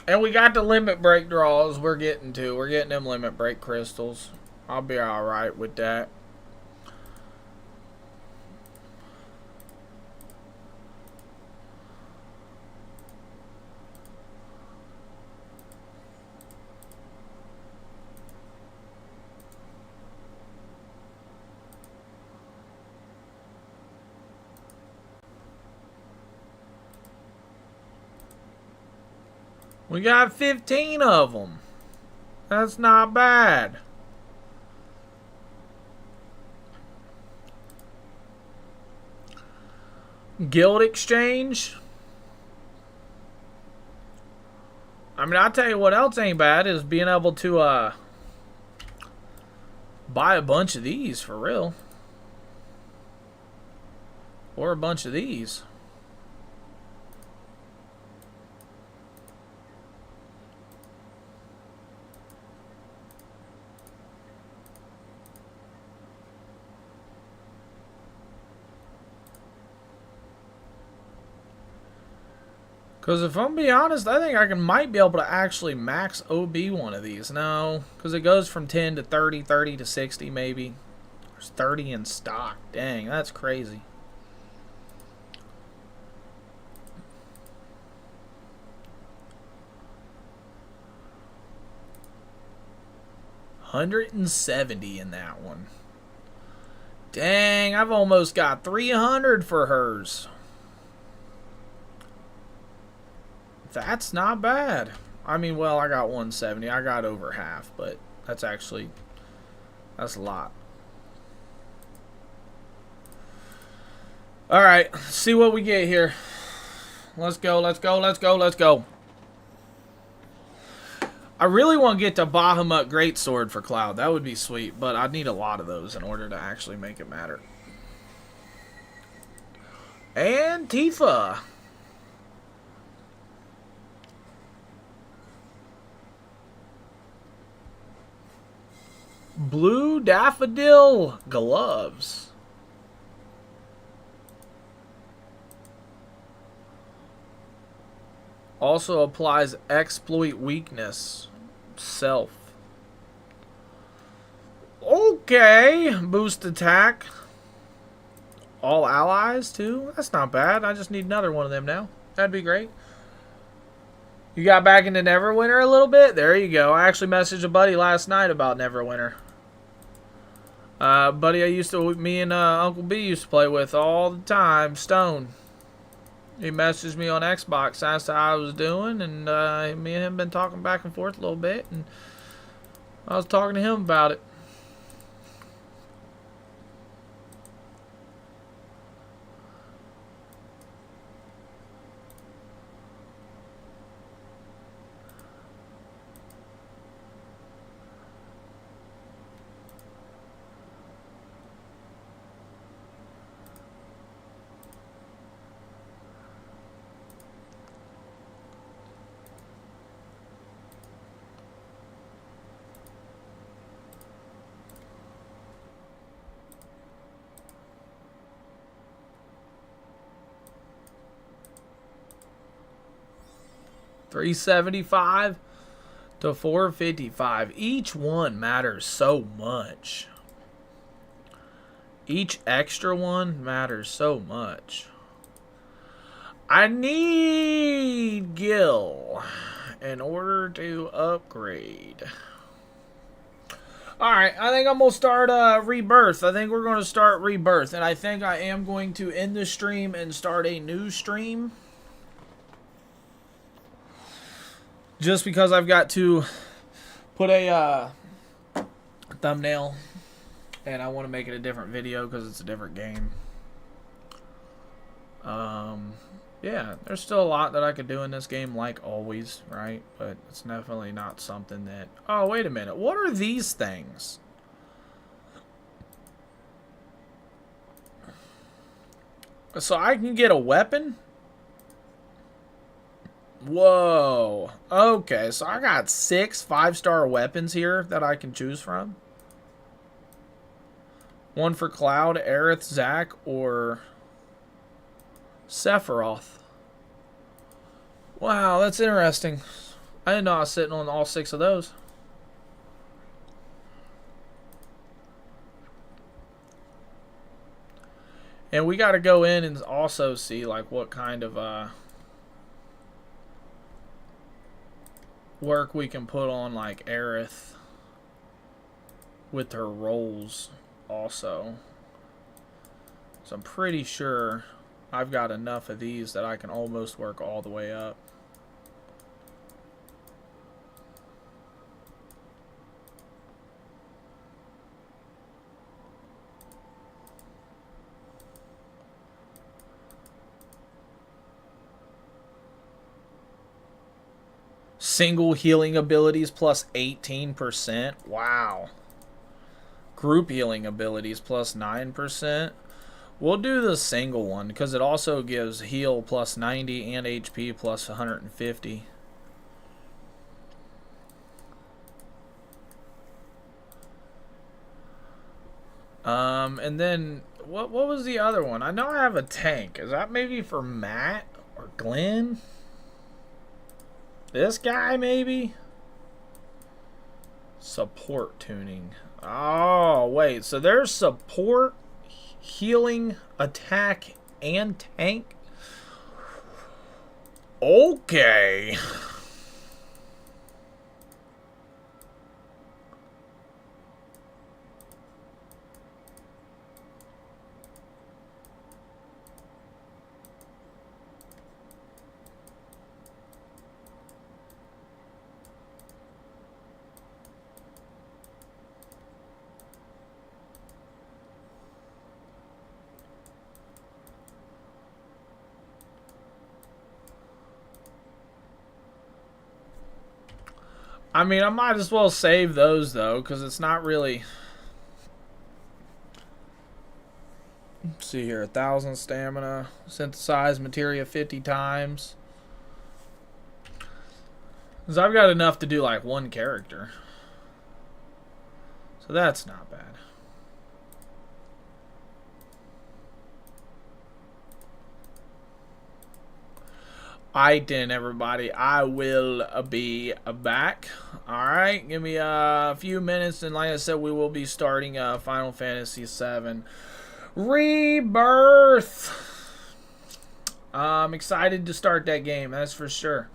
And we got the limit break draws we're getting to. We're getting them limit break crystals. I'll be alright with that. We got 15 of them. That's not bad. Guild exchange. I mean, I'll tell you what else ain't bad is being able to buy a bunch of these for real. Or a bunch of these. Because if I'm being honest, I think I might be able to actually max OB one of these. No, because it goes from 10 to 30, 30 to 60 maybe. There's 30 in stock. Dang, that's crazy. $170 in that one. Dang, I've almost got 300 for hers. That's not bad. I mean, well, I got 170. I got over half, but that's a lot. All right, see what we get here. Let's go, let's go, let's go, let's go. I really want to get the Bahamut Greatsword for Cloud. That would be sweet, but I'd need a lot of those in order to actually make it matter. And Tifa. Blue Daffodil Gloves. Also applies Exploit Weakness. Self. Okay. Boost attack. All allies too. That's not bad. I just need another one of them now. That'd be great. You got back into Neverwinter a little bit? There you go. I actually messaged a buddy last night about Neverwinter. Buddy me and Uncle B used to play with all the time, Stone. He messaged me on Xbox, asked how I was doing, and me and him been talking back and forth a little bit, and I was talking to him about it. $375 to $455. Each one matters so much. Each extra one matters so much. I need Gil in order to upgrade. Alright, I think I'm going to start Rebirth. I think we're going to start Rebirth. And I think I am going to end the stream and start a new stream. Just because I've got to put a thumbnail. And I want to make it a different video because it's a different game. Yeah, there's still a lot that I could do in this game, like always, right? But it's definitely not something that... Oh, wait a minute. What are these things? So I can get a weapon? Whoa. Okay, so I got 6 5-star weapons here that I can choose from. One for Cloud, Aerith, Zack, or Sephiroth. Wow, that's interesting. I didn't know I was sitting on all 6 of those. And we got to go in and also see like what kind of work we can put on like Aerith with her rolls also. So I'm pretty sure I've got enough of these that I can almost work all the way up. Single healing abilities plus 18%. Wow. Group healing abilities plus 9%. We'll do the single one because it also gives heal plus 90 and HP plus 150. And then what was the other one? I know I have a tank. Is that maybe for Matt or Glenn? This guy maybe? Support tuning. Oh, wait. So there's support, healing, attack, and tank? Okay. I mean, I might as well save those, though, because it's not really... Let's see here. 1,000 stamina. Synthesize materia 50 times. Because I've got enough to do, like, one character. So that's not bad. Alright then, everybody. I will be back. Alright, give me a few minutes, and like I said, we will be starting Final Fantasy VII Rebirth. I'm excited to start that game, that's for sure.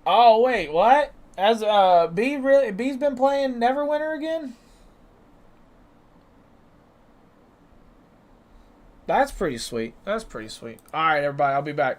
Oh wait, what? Has B's been playing Neverwinter again? That's pretty sweet. That's pretty sweet. All right, everybody. I'll be back.